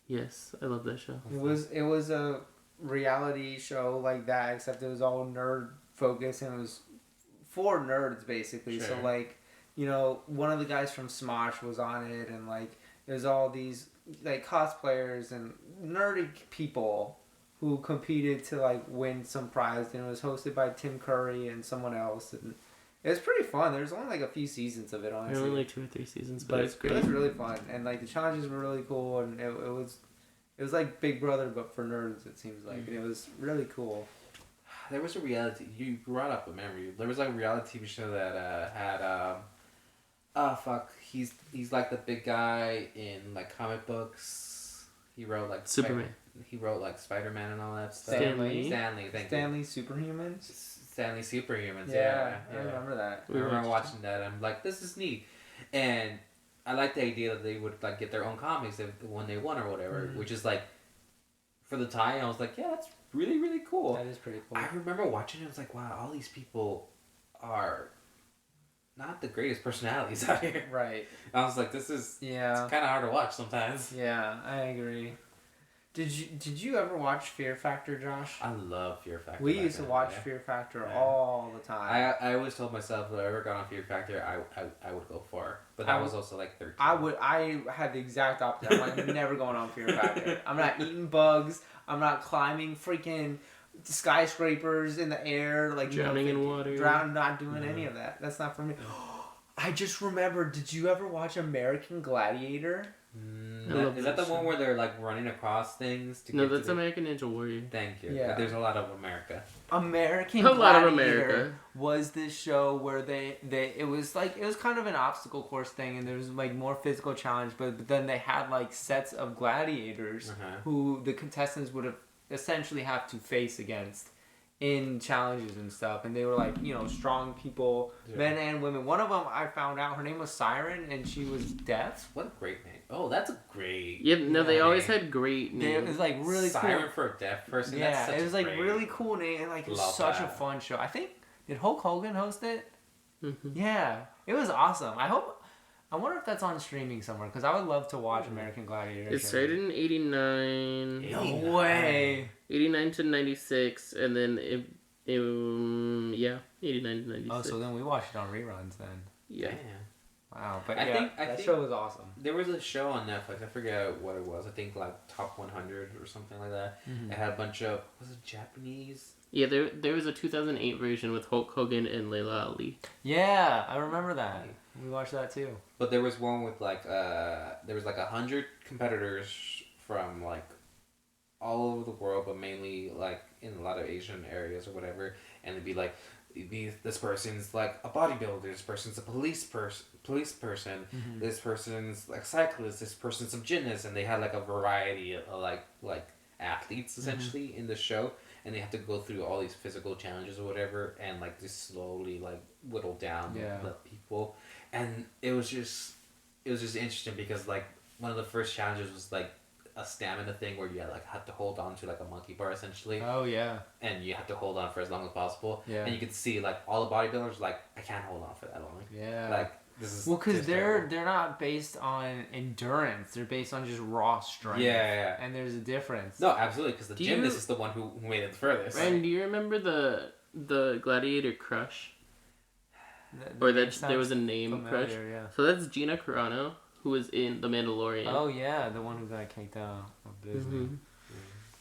yes, I love that show. It was a reality show like that, except it was all nerd focused and it was for nerds basically. Sure. So like, you know, one of the guys from Smosh was on it, and like there's all these like cosplayers and nerdy people who competed to like win some prize, and it was hosted by Tim Curry and someone else, and it was pretty fun. There's only like a few seasons of it, honestly. There were only 2 or 3 seasons, but But it's great. it was really fun, and like the challenges were really cool, and it was like Big Brother but for nerds. It seems like, and it was really cool. There was a reality. You brought up a memory. There was like a reality TV show that had. He's like the big guy in like comic books. He wrote like Superman. He wrote like Spider-Man and all that stuff. Stan Lee? Stanley. Thank Stanley Superhumans. you. Stanley Superhumans. Yeah, Yeah. I remember that. I remember watching that. I'm like, this is neat, and I like the idea that they would like get their own comics when they won or whatever, which is like, for the time I was like, yeah, that's really really cool. That is pretty cool. I remember watching it. I was like, wow, all these people are not the greatest personalities out here. Right. I was like, this is Yeah. kind of hard to watch sometimes. Yeah, I agree. Did you ever watch Fear Factor, Josh? I love Fear Factor. We back used to then, watch yeah. Fear Factor Yeah. all the time. I always told myself if I ever got on Fear Factor, I would go for it. But that was also like 13. I had the exact opposite. I'm like, I'm never going on Fear Factor. I'm not eating bugs. I'm not climbing freaking skyscrapers in the air, like Drowning in water. Not doing any of that. That's not for me. I just remembered. Did you ever watch American Gladiator? I love Is that the that one show. where they're like running across things? To No, get that's to the... American Ninja Warrior. Thank you. Yeah. There's a lot of America. American A lot of Gladiator America. was this show where they it was kind of an obstacle course thing, and there was like more physical challenge, but then they had like sets of gladiators who the contestants would have essentially have to face against in challenges and stuff, and they were like, you know, strong people, men and women. One of them I found out her name was Siren, and she was deaf. What a great name. Oh, that's a great. Yeah, no, they Yeah. always had great It names. was like really Siren cool. for a deaf person. Yeah, That's such it was a like great... really cool name, and like it was Love such a that. fun show. I think did Hulk Hogan host it? Mhm. Yeah, it was awesome. I wonder if that's on streaming somewhere, because I would love to watch American Gladiator. It started in 89, No way. 89 to 96, and then it 89 to 96. Oh, so then we watched it on reruns then. Yeah. Damn. Wow, but I yeah, think- that show was awesome. There was a show on Netflix. I forget what it was. I think like Top 100 or something like that. Mm-hmm. It had a bunch of Japanese. Yeah, there was a 2008 version with Hulk Hogan and Layla Ali. Yeah, I remember that. We watched that too. But there was one with like there was like 100 competitors from like all over the world, but mainly like in a lot of Asian areas or whatever. And it'd be like, this person's like a bodybuilder, this person's a police person, this person's like cyclist, this person's a gymnast, and they had like a variety of like athletes essentially in the show, and they have to go through all these physical challenges or whatever, and like just slowly like whittle down the people, and it was just interesting because like one of the first challenges was like a stamina thing where you had to hold on to like a monkey bar essentially, Oh yeah. and you have to hold on for as long as possible. Yeah. And you could see like all the bodybuilders like, I can't hold on for that long. Yeah. Like this is Well, because just they're terrible. not based on endurance; they're based on just raw strength. Yeah. And there's a difference. No, absolutely, because the Do gymnast you- is the one who made it the furthest. Ryan, do you remember the Gladiator Crush? The Or name that there was a name Crush? familiar, yeah. So that's Gina Carano, who was in The Mandalorian. Oh yeah, the one who got kicked out of Disney. Mhm.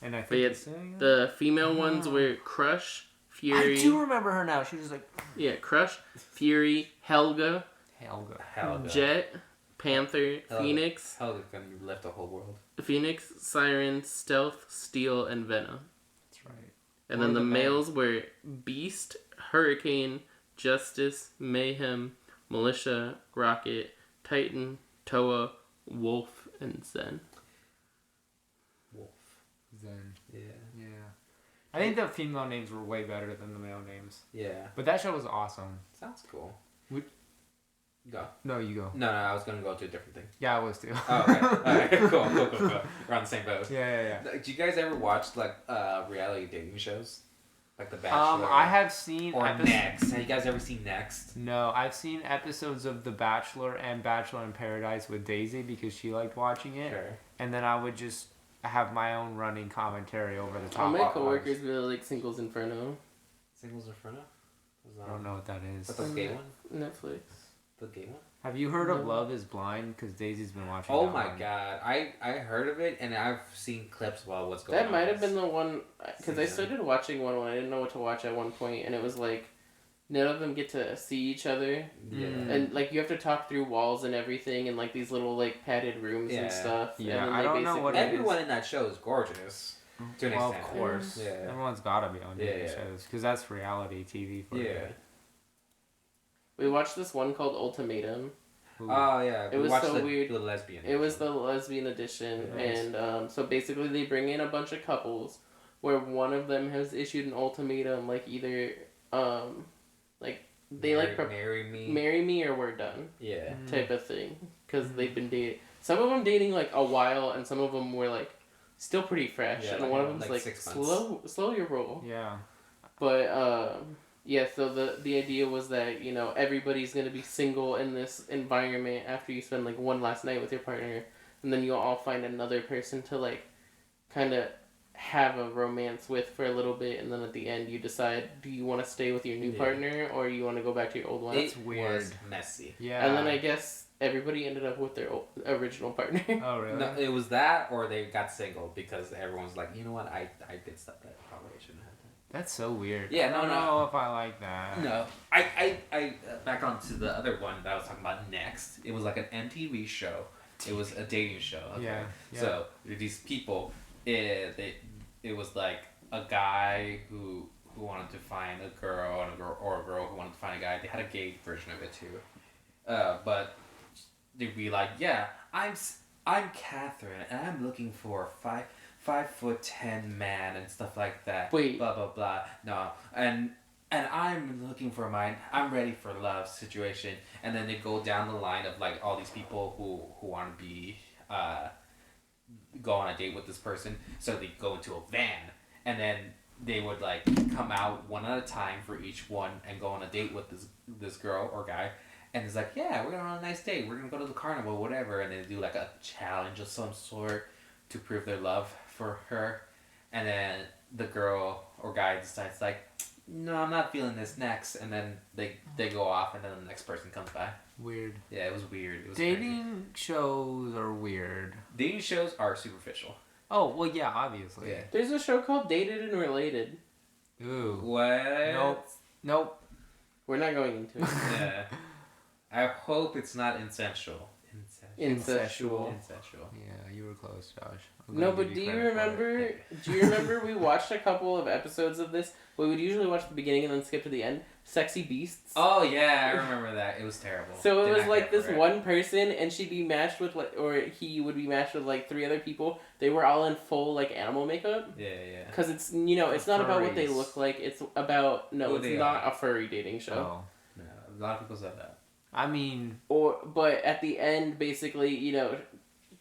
And I But think yeah, it's saying that? the female ones were Crush, Fury. I do remember her now. She was like Yeah, Crush, Fury, Helga, Helga. Helga. Jet, Panther, Helga. Phoenix, Helga can lift the whole world. Phoenix, Siren, Stealth, Steel, and Venom. That's right. And What then are the the men? males were Beast, Hurricane, Justice, Mayhem, Militia, Rocket, Titan, Toa, Wolf, and Zen. Wolf. Zen. Yeah. Yeah. I think the female names were way better than the male names. Yeah. But that show was awesome. Sounds cool. Would- Go. No, you go. No, I was gonna go to a different thing. Yeah, I was too. Oh, okay. Alright, cool. We're on the same boat. Yeah. Do you guys ever watch like reality dating shows? Like The Bachelor? I have seen Or Next. Have you guys ever seen Next? No, I've seen episodes of The Bachelor and Bachelor in Paradise with Daisy because she liked watching it. Sure. And then I would just have my own running commentary over the top. All my of it. coworkers really like Singles Inferno. Singles Inferno? I don't know what that is. What's the gay one? Netflix. The gay one? Have you heard of No. Love Is Blind? Because Daisy's been watching. Oh that my one. god. I heard of it and I've seen clips about what's going on. That might have been the one, because I Season. started watching one when I didn't know what to watch at one point, and it was like, none of them get to see each other, Yeah. and like you have to talk through walls and everything, and like these little like padded rooms Yeah. and stuff. Yeah, and then I they don't know what it basically- is. Everyone in that show is gorgeous. To an Well, of extent. course. Yeah. Everyone's got to be on Yeah, dating yeah. shows because that's reality TV for Yeah. you. We watched this one called Ultimatum. Ooh. Oh yeah. It We was watched so weird. The lesbian. It was the lesbian edition, Nice. and so basically they bring in a bunch of couples where one of them has issued an ultimatum, like either like they marry me. marry me or we're done Yeah. type of thing, because they've been dating. Some of them dating like a while, and some of them were like still pretty fresh, Yeah, and like, one of them's like like 6 months. slow your roll. Yeah. But yeah, so the idea was that, you know, everybody's gonna be single in this environment after you spend like one last night with your partner, and then you'll all find another person to like kind of have a romance with for a little bit, and then at the end you decide, do you want to stay with your new Yeah. partner or you want to go back to your old one? That's It weird. was messy. Yeah. And then I guess everybody ended up with their original partner. Oh really? No, it was that, or they got single because everyone's like, you know what, I did stuff that probably I shouldn't have done. That's so weird. Yeah, I don't no. know if I like that. No, I back on to the other one that I was talking about next. It was like an MTV show. It was a dating show. Okay? Yeah, yeah. So these people, it was like a guy who wanted to find a girl and a girl who wanted to find a guy. They had a gay version of it too, but they'd be like, yeah, I'm Catherine and I'm looking for a 5'10" man and stuff like that. Wait. Blah blah blah. No, and I'm looking for I'm ready for love situation. And then they go down the line of like all these people who want to be go on a date with this person. So they go into a van, and then they would like come out one at a time for each one and go on a date with this girl or guy. And it's like, yeah, we're going on a nice date. We're gonna go to the carnival, whatever. And they do like a challenge of some sort to prove their love for her. And then the girl or guy decides like, no, I'm not feeling this next. And then they go off, and then the next person comes by. Weird. Yeah, it was weird. It was Dating shows are weird. crazy. Dating shows are superficial. Oh well, yeah, obviously. Yeah. There's a show called Dated and Related. Ooh. What? Nope. We're not going into it. Yeah. I hope it's not insensual. Incestual. Insensual. Yeah, you were close, Josh. I'm No, gonna but give do you credit for it. remember? Do you remember we watched a couple of episodes of this? We would usually watch the beginning and then skip to the end. Sexy Beasts. Oh yeah, I remember that. It was terrible. So it Did was not like care this for it. one person, and she'd be matched with like, or he would be matched with like 3 other people. They were all in full like animal makeup. Yeah, yeah. Because it's, you know, it's not about what they Furries. look like. It's about Who it's they not are. a furry dating show. Oh. No, a lot of people said that. I mean, But at the end, basically, you know,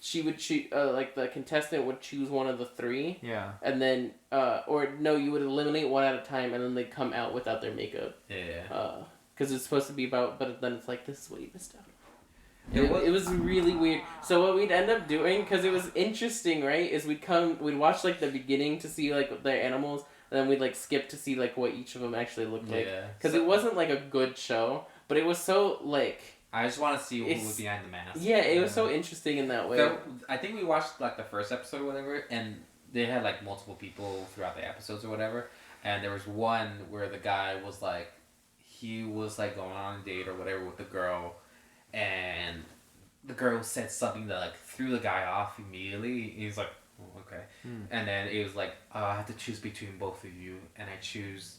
she would choose like the contestant would choose one of the 3. yeah. And then, or no, you would eliminate one at a time, and then they'd come out without their makeup. Yeah. Because it's supposed to be about, but then it's like, this is what you missed out on. It It was- was really weird. So what we'd end up doing, because it was interesting, right, is we'd watch, like, the beginning to see, like, their animals, and then we'd, like, skip to see, like, what each of them actually looked like. Yeah. Because it wasn't, like, a good show, but it was so, like, I just want to see who It's- was behind the mask. yeah, it was so interesting in that way. I think we watched like the first episode or whatever, and they had like multiple people throughout the episodes or whatever. And there was one where the guy was like, he was like going on a date or whatever with the girl, and the girl said something that like threw the guy off immediately. He's like, oh, okay. And then it was like, I have to choose between both of you, and I choose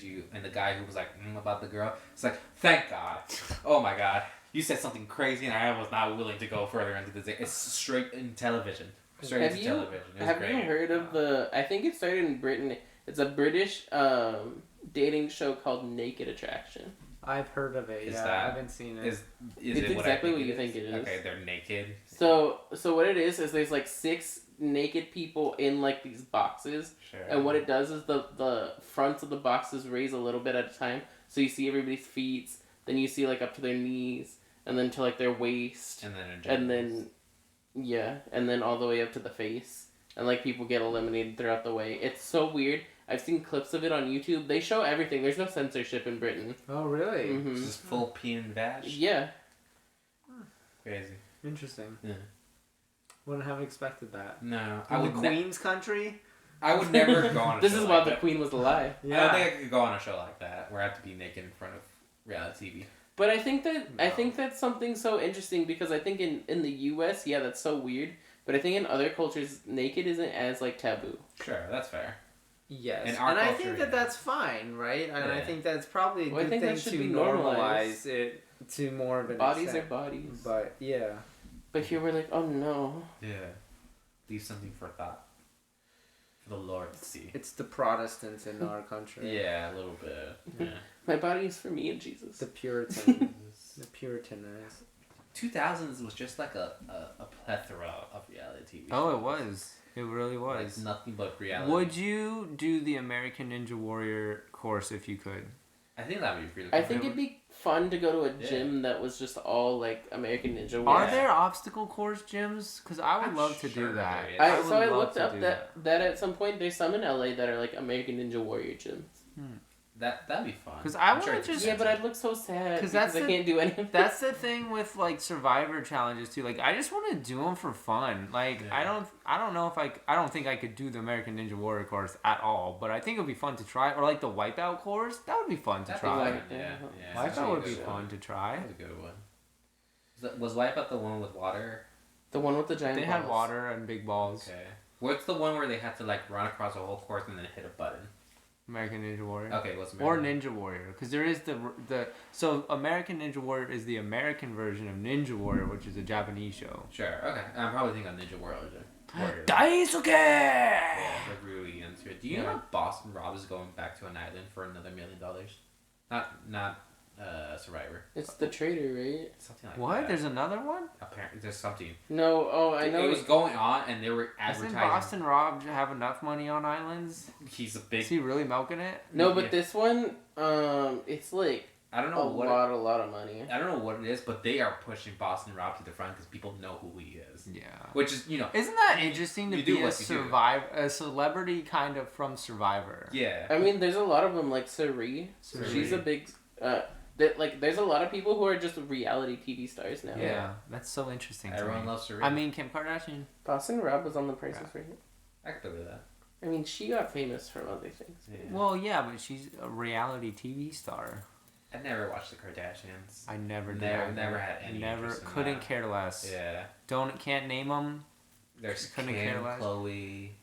you. And the guy who was like about the girl, it's like, thank God, oh my God, you said something crazy, and I was not willing to go further into this. It's straight in television, straight Have into you television. It was have great. you heard of the? I think it started in Britain. It's a British dating show called Naked Attraction. I've heard of it. Is Yeah, that- I haven't seen it. Is It's it exactly I what you think it is. Okay, they're naked. So what it is there's like 6 naked people in like these boxes, Sure. and what it does is the fronts of the boxes raise a little bit at a time, so you see everybody's feet, then you see like up to their knees, and then to like their waist, and then yeah, and then all the way up to the face, and like people get eliminated throughout the way. It's so weird. I've seen clips of it on YouTube. They show everything. There's no censorship in Britain. Oh, really? Mm-hmm. It's just full peen and vag. Yeah. Crazy. Interesting. Yeah. Wouldn't have expected that. No, In the Queen's country? I would never go on a This show is like why the that. Queen was a lie. I don't think I could go on a show like that where I have to be naked in front of reality TV. But I think that's something so interesting because I think in the U.S., yeah, that's so weird. But I think in other cultures, naked isn't as like taboo. Sure, that's fair. Yes, In our and I culture, think yeah. that's fine, right? And I Yeah. think that's probably a Well, I good think thing that should to be normalize normalized. it to more of an Bodies extent. are bodies. But yeah, But here we're like, oh no. Yeah. Leave something for thought. For the Lord to see. it's the Protestants in our country. Yeah, a little bit. Yeah. My body is for me and Jesus. The Puritan, the Puritanize. 2000s was just like a plethora of reality TV. Oh, it shows. was. It really Like was. nothing but reality. Would you do the American Ninja Warrior course if you could? I think that would be really I cool. think it'd be fun to go to a Yeah. gym that was just all like American Ninja Are Warrior. there obstacle course gyms? Because I would I'm love to sure do that. there is. I would I love looked to up do that at some point there's some in LA that are like American Ninja Warrior gyms. That'd be fun. 'Cause I I'm sure wanna it's just- Yeah, but I'd expensive. look so sad 'Cause because that's I the- can't do any of that. That's the thing with like Survivor challenges too. Like I just want to do them for fun. Like Yeah. I don't know if I don't think I could do the American Ninja Warrior course at all. But I think it would be fun to try. Or like the Wipeout course. That would be fun to That'd be try. fun, yeah. Yeah, Wipeout would be good fun one. to try. That was a good one. Was Wipeout the one with water? The one with the giant They had balls. water and big balls. Okay. What's the one where they had to like run across the whole course and then hit a button? American Ninja Warrior. Okay, what's Or American? Ninja Warrior, because there is so American Ninja Warrior is the American version of Ninja Warrior, which is a Japanese show. Sure. Okay. I'm probably thinking of Ninja Warrior. Daisuke! Yeah, they're really into it. Do you Yeah. know Boston Rob is going back to an island for another $1 million? Not Survivor. It's the traitor, right? Something like What? that. There's another one? Apparently there's something. No, oh, I know. It was going on and they were Doesn't advertising. Boston Rob have enough money on islands? He's a big. Is he really milking it? No, but Yeah. this one, it's like I don't a know what. lot of money. I don't know what it is, but they are pushing Boston Rob to the front because people know who he is. Yeah. Which is, Isn't that interesting to You do be a what you do. a celebrity kind of from Survivor? Yeah. I mean, there's a lot of them, like Suri. Suri. She's a big. There's a lot of people who are just reality TV stars now. Yeah, that's so interesting. to Everyone me. loves Serena. I mean, Kim Kardashian. Boston Rob was on The Price is Yeah. Right. I could believe that. I mean, she got famous from other things. Yeah. Well, yeah, but she's a reality TV star. I never watched the Kardashians. I never did. Never had any Never interest in couldn't that. care less. Yeah. Can't name them. There's Couldn't care Kim, less. Chloe.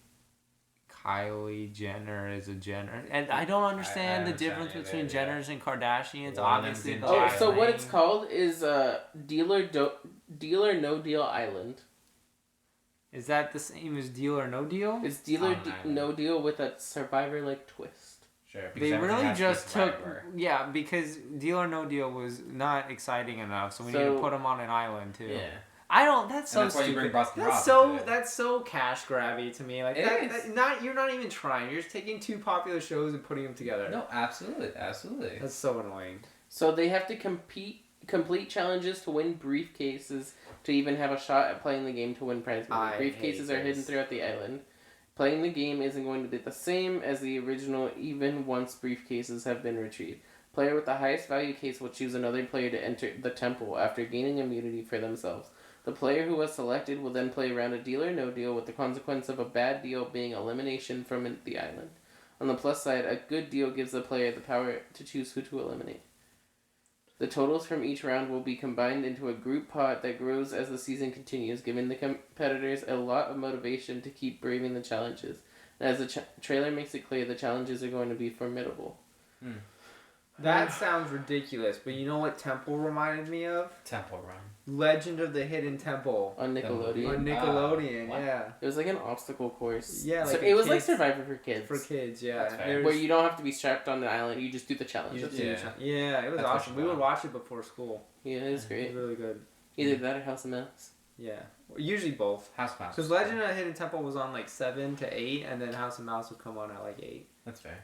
Kylie Jenner is a Jenner, and I don't understand I the difference understand between either, yeah. Jenners and Kardashians. One of them's Obviously, in the Oh, jail. so what lane. it's called is Deal or No Deal Island. Is that the same as Deal or No Deal? It's Deal or On an island. No Deal with a Survivor like twist. Sure. because They everything really has to be just took, Survivor. yeah, because Deal or No Deal was not exciting enough, so we need to So- put them on an island too. Yeah. I don't. That's so And that's why you stupid. bring Boston Rob That's so. into it. That's so cash grabby to me. Like It that, is. You're not even trying. You're just taking two popular shows and putting them together. No, absolutely. That's so annoying. So they have to complete challenges to win briefcases to even have a shot at playing the game to win prize money. I Briefcases hate are hidden this. throughout the island. Playing the game isn't going to be the same as the original even once briefcases have been retrieved. Player with the highest value case will choose another player to enter the temple after gaining immunity for themselves. The player who was selected will then play around a Deal or No Deal with the consequence of a bad deal being elimination from the island. On the plus side, a good deal gives the player the power to choose who to eliminate. The totals from each round will be combined into a group pot that grows as the season continues, giving the competitors a lot of motivation to keep braving the challenges. And as the trailer makes it clear, the challenges are going to be formidable. That sounds ridiculous, but you know what Temple reminded me of? Temple Run. Legend of the Hidden Temple On Nickelodeon. on Nickelodeon. what? Yeah, It was like an obstacle course. Yeah, so like it a was like kid's- Survivor for kids. for kids. Yeah, That's fair. There's- Where you don't have to be strapped on the island, you just do the you challenges. just do the Yeah. yeah, it was That's what awesome. you We would want. watch it before school. Yeah, it was It great. was really good. Either that or House of Mouse. Yeah, usually both. House Mouse. Because Legend of the Hidden Temple was on like 7 to 8, and then House of Mouse would come on at like 8. That's fair.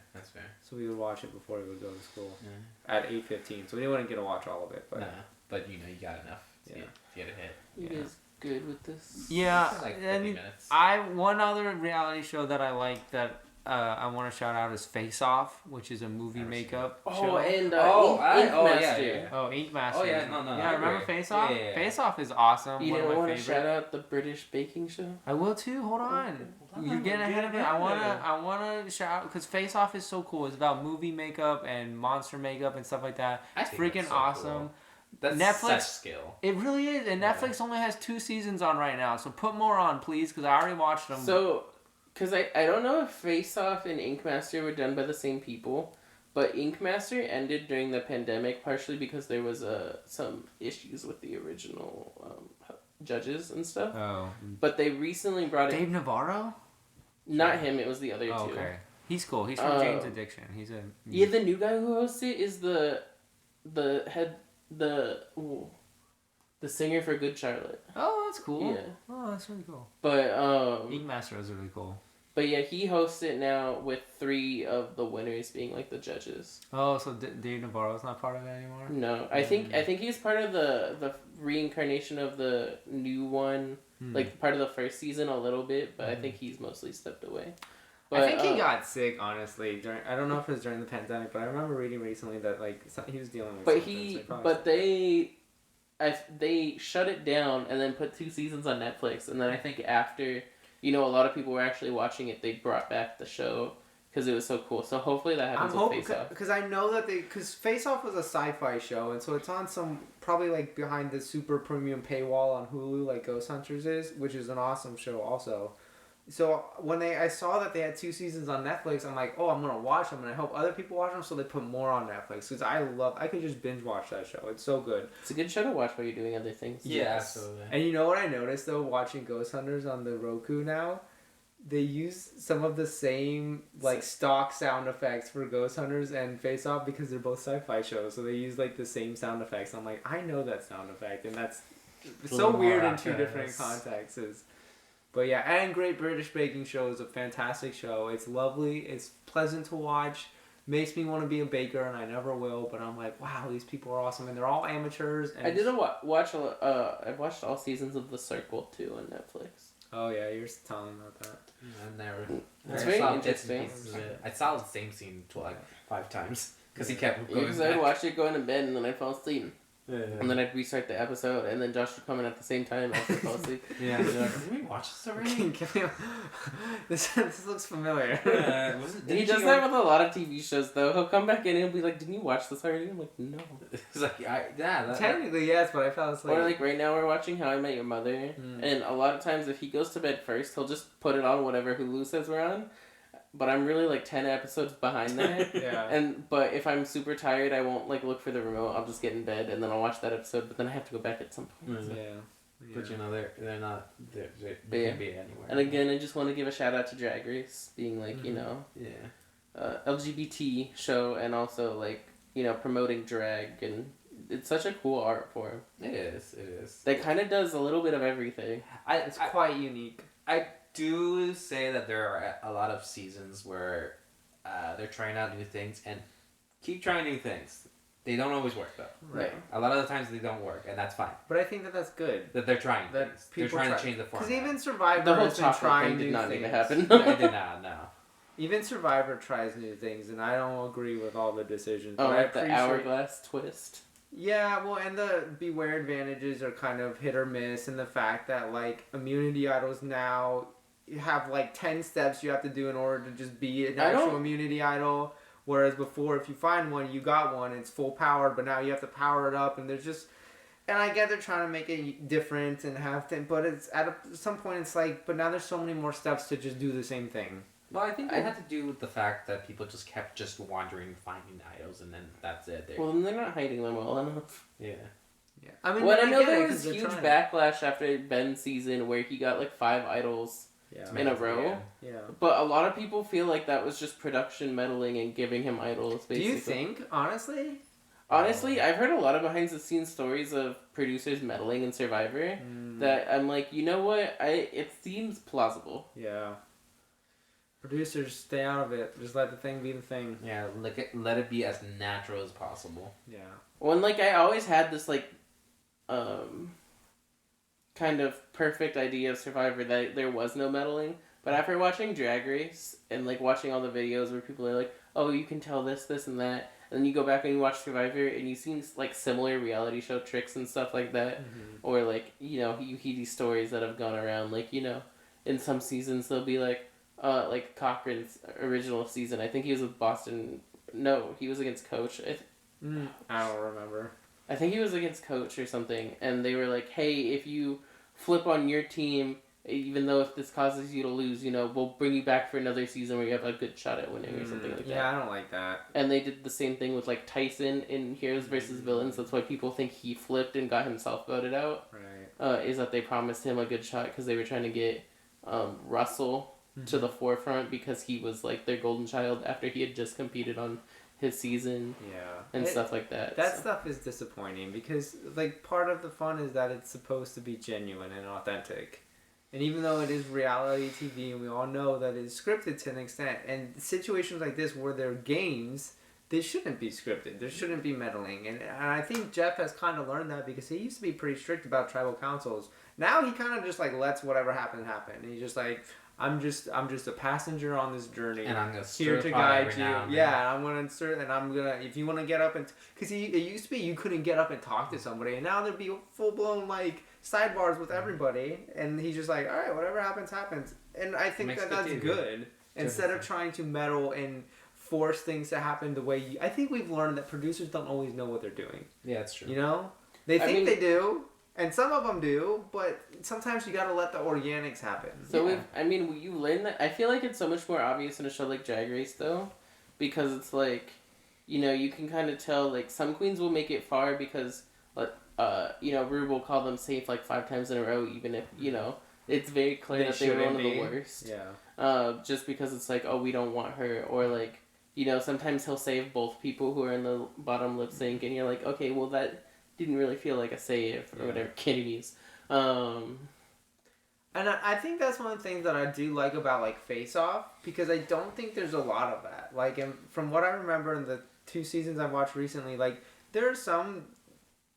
So we would watch it before we would go to school Yeah. at 8:15. So we wouldn't get to watch all of it, but Nah, but you got enough to Yeah. get a hit. You Yeah. guys good with this? yeah. Like 50 and minutes. one other reality show that I like that I want to shout out is Face Off, which is a movie Never seen makeup Oh, show. and Ink yeah, Master. yeah. Oh, Ink Master. Oh, yeah, no, Yeah, I remember agree. Face Off? Yeah. Face Off is awesome. You one of don't my want to favorite. shout out the British baking show? I will too. Hold on. You're getting ahead of it. I wanna shout because Face Off is so cool. It's about movie makeup and monster makeup and stuff like that. I It's think freaking that's so awesome. cool. That's Netflix- such skill. It really is, and Netflix only has 2 seasons on right now. So put more on, please, because I already watched them. So, because I don't know if Face Off and Ink Master were done by the same people, but Ink Master ended during the pandemic partially because there was some issues with the original judges and stuff. Oh, But they recently brought Dave Navarro. not him, it was the other Oh, two. okay, he's cool. He's from Jane's Addiction. He's a Yeah, the new guy who hosts it is the singer for Good Charlotte. Oh, that's cool. Yeah. Oh, that's really cool. But Ink Master is really cool. But yeah, he hosts it now with 3 of the winners being like the judges. Oh, so Dave Navarro's not part of it anymore? No, I think he's part of the reincarnation of the new one, like part of the first season a little bit, but I think he's mostly stepped away. But, I think he got sick, honestly. I don't know if it was during the pandemic, but I remember reading recently that like he was dealing with. But something, so probably they shut it down and then put 2 seasons on Netflix, and then I think after, a lot of people were actually watching it, they brought back the show because it was so cool. So hopefully that I'm happens hoping with Face Off. because I know that because Face Off was a sci-fi show, and so it's on some probably like behind the super premium paywall on Hulu, like Ghost Hunters is, which is an awesome show also. So when I saw that they had 2 seasons on Netflix, I'm like, oh, I'm gonna watch them, and I hope other people watch them, so they put more on Netflix because I could just binge watch that show. It's so good. It's a good show to watch while you're doing other things. Yeah, Yes. absolutely. And you know what I noticed though, watching Ghost Hunters on the Roku now, they use some of the same like stock sound effects for Ghost Hunters and Face Off because they're both sci-fi shows. So they use like the same sound effects. I'm like, I know that sound effect, and that's so little weird more in 2 accurate, different yes. contexts. But yeah, and Great British Baking Show is a fantastic show. It's lovely. It's pleasant to watch. Makes me want to be a baker, and I never will. But I'm like, wow, these people are awesome, and they're all amateurs. And I did watch. I've watched all seasons of The Circle too on Netflix. Oh yeah, you're telling me about that. I never. It's I very saw bits and interesting. pieces of it. I saw the same scene like 5 times because he kept going Because I'd back. watch it going to bed and then I'd fall asleep. Yeah. And then I'd restart the episode and then Josh would come in at the same time after I fall asleep. Yeah. Did we watch this already? This looks familiar. He does that with a lot of TV shows though. He'll come back in and he'll be like, "Didn't you watch this already?" I'm like, "No." It's like, yeah. Technically, yes, but I fell asleep. Or like right now we're watching How I Met Your Mother, and a lot of times if he goes to bed first, he'll just put it on whatever Hulu says we're on. But I'm really like 10 episodes behind that. Yeah. But if I'm super tired, I won't like look for the remote. I'll just get in bed and then I'll watch that episode. But then I have to go back at some point. Yeah. But they're not. They Yeah. can be anywhere. And again, I just want to give a shout out to Drag Race being like yeah. LGBT show and also like promoting drag, and it's such a cool art form. It is. That kind of does a little bit of everything. It's quite unique. I do say that there are a lot of seasons where they're trying out new things and keep trying new things. They don't always work though. Right. A lot of the times they don't work, and that's fine. But I think that that's good. That they're trying That things. They're people trying try. to change the format. Because even Survivor The whole has been chocolate trying thing did new not need to things. happen. It did not. No. Even Survivor tries new things, and I don't agree with all the decisions. Oh, but I like the appreciate- hourglass twist. Yeah, well, and the Beware advantages are kind of hit or miss, and the fact that like immunity idols now you have like 10 steps you have to do in order to just be an I don't- actual immunity idol. Whereas before, if you find one, you got one, it's full powered, but now you have to power it up, and there's just. And I get they're trying to make it different and have things, but it's some point it's like, but now there's so many more steps to just do the same thing. Well, I think it had to do with the fact that people just kept just wandering, finding idols, and then that's it. Well, then they're not hiding them well enough. Yeah. Yeah, I mean, Well, I but know get there it, 'cause was they're huge trying. backlash after Ben's season where he got like 5 idols Yeah, in a row. Yeah. yeah. But a lot of people feel like that was just production meddling and giving him idols, Do basically. you think, honestly? Honestly, I've heard a lot of behind the scenes stories of producers meddling in Survivor that I'm like, you know what? It seems plausible. Yeah. Producers, stay out of it. Just let the thing be the thing. Yeah, let it be as natural as possible. Yeah. Well, and like I always had this like kind of perfect idea of Survivor that there was no meddling, But after watching Drag Race and like watching all the videos where people are like, oh, you can tell this, this, and that, and then you go back and you watch Survivor and you see like similar reality show tricks and stuff like that, or like you hear these stories that have gone around. Like in some seasons they'll be like Cochran's original season. I think he was with Boston. No, he was against Coach. I don't remember. I think he was against Coach or something, and they were like, hey, if you flip on your team, even though if this causes you to lose, we'll bring you back for another season where you have a good shot at winning or something like that. Yeah, I don't like that. And they did the same thing with like Tyson in Heroes vs. Villains. That's why people think he flipped and got himself voted out. Right. Is that they promised him a good shot because they were trying to get Russell to the forefront because he was like their golden child after he had just competed on his season. Yeah. And stuff like that. That stuff is disappointing because like part of the fun is that it's supposed to be genuine and authentic. And even though it is reality TV and we all know that it's scripted to an extent, and situations like this where they're games, they shouldn't be scripted. There shouldn't be meddling. And I think Jeff has kind of learned that because he used to be pretty strict about tribal councils. Now he kind of just like lets whatever happen happen. And he's just like, I'm just a passenger on this journey. And I'm gonna here to guide you. Yeah, I'm gonna insert, and I'm gonna if you want to get up and because it used to be you couldn't get up and talk to somebody, and now there'd be full blown like sidebars with everybody, and he's just like, all right, whatever happens happens, and I think that's good instead of trying to meddle and force things to happen the way I think we've learned that producers don't always know what they're doing. Yeah, that's true. They think they do. And some of them do, but sometimes you gotta let the organics happen. So you learn that. I feel like it's so much more obvious in a show like Drag Race though, because it's like, you can kind of tell like some queens will make it far because, Rue will call them safe like 5 times in a row, even if it's very clear that they were one of the worst. Yeah. Just because it's like, oh, we don't want her, or like, sometimes he'll save both people who are in the bottom lip sync, and you're like, okay, well that didn't really feel like a save or whatever Kitty means. And I think that's one of the things that I do like about like Face Off because I don't think there's a lot of that. Like from what I remember in the 2 seasons I've watched recently, like there are some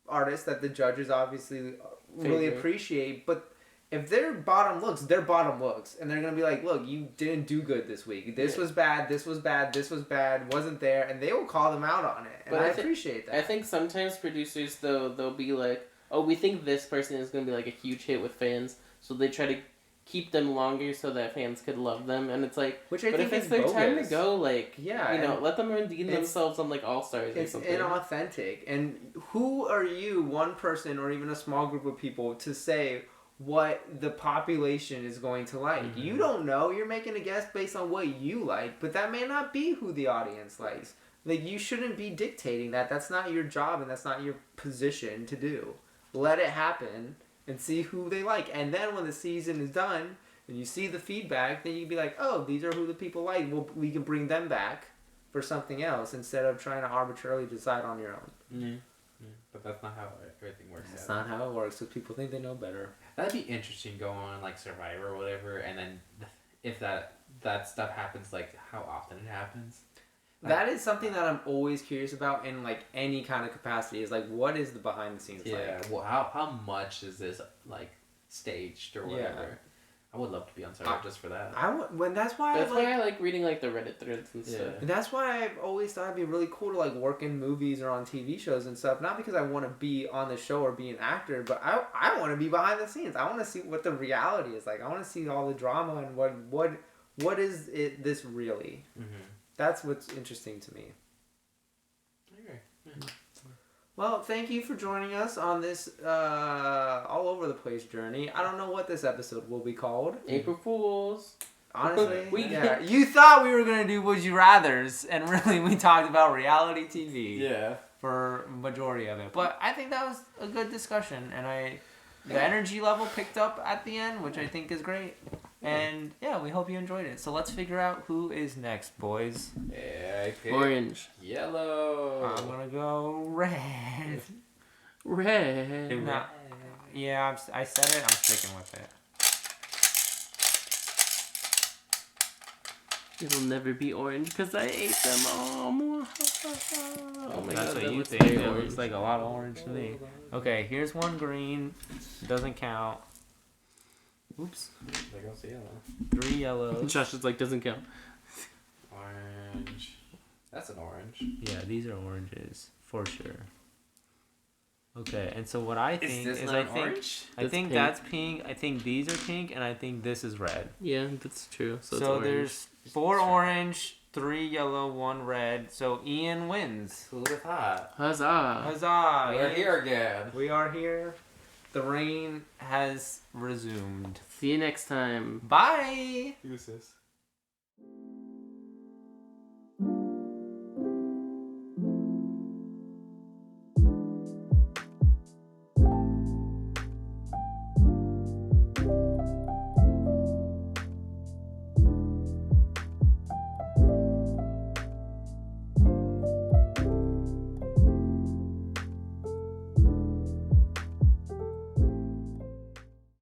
artists that the judges obviously really appreciate, but if their bottom looks, and they're gonna be like, look, you didn't do good this week. This was bad. This was bad. This was bad. Wasn't there, and they will call them out on it, and I appreciate that. I think sometimes producers though they'll be like, oh, we think this person is gonna be like a huge hit with fans, so they try to keep them longer so that fans could love them, and it's like, but if it's their time to go, like, let them redeem themselves on like All Stars or something. It's inauthentic, and who are you, one person or even a small group of people, to say what the population is going to like? You don't know. You're making a guess based on what you like, but that may not be who the audience likes. Like, you shouldn't be dictating that. That's not your job and that's not your position to do. Let it happen and see who they like. And then when the season is done and you see the feedback, then you can be like, oh, these are who the people like. We can bring them back for something else instead of trying to arbitrarily decide on your own. Mm-hmm. But that's not how everything works. That's not how it works, because people think they know better. That'd be interesting, go on like Survivor or whatever, and then if that stuff happens, like how often it happens. Like, that is something that I'm always curious about in like any kind of capacity, is like, what is the behind the scenes like? Yeah, well, how much is this like staged or whatever? Yeah. I would love to be on Survivor just for that. That's why I like reading like the Reddit threads and stuff. And that's why I've always thought it'd be really cool to like work in movies or on TV shows and stuff. Not because I want to be on the show or be an actor, but I want to be behind the scenes. I want to see what the reality is like. I want to see all the drama and what is it this really. Mm-hmm. That's what's interesting to me. Okay. Yeah. Well, thank you for joining us on this all over the place journey. I don't know what this episode will be called. April Fools. Honestly, you thought we were going to do Would You Rathers, and really we talked about reality TV. Yeah. For majority of it. But I think that was a good discussion, and the energy level picked up at the end, which I think is great. And yeah, we hope you enjoyed it. So let's figure out who is next, boys. Yeah, orange. Yellow. I'm gonna go red. Red. Yeah, I said it. I'm sticking with it. It'll never be orange because I ate them all. Oh my God, what you think. It looks like a lot of orange to me. Okay, here's one green. Doesn't count. Oops. There goes the yellow. 3 yellows. Josh is like, doesn't count. Orange. That's an orange. Yeah, these are oranges for sure. Okay, and so what I think Is this is not I an think orange? I That's think pink. that's pink. I think these are pink, and I think this is red. Yeah, that's true. So, it's So orange. there's 4 orange, 3 yellow, 1 red. So Ian wins. Who would have thought? Huzzah. Huzzah! We're Ian. here again. We are here. The rain has resumed. See you next time. Bye. Who's this?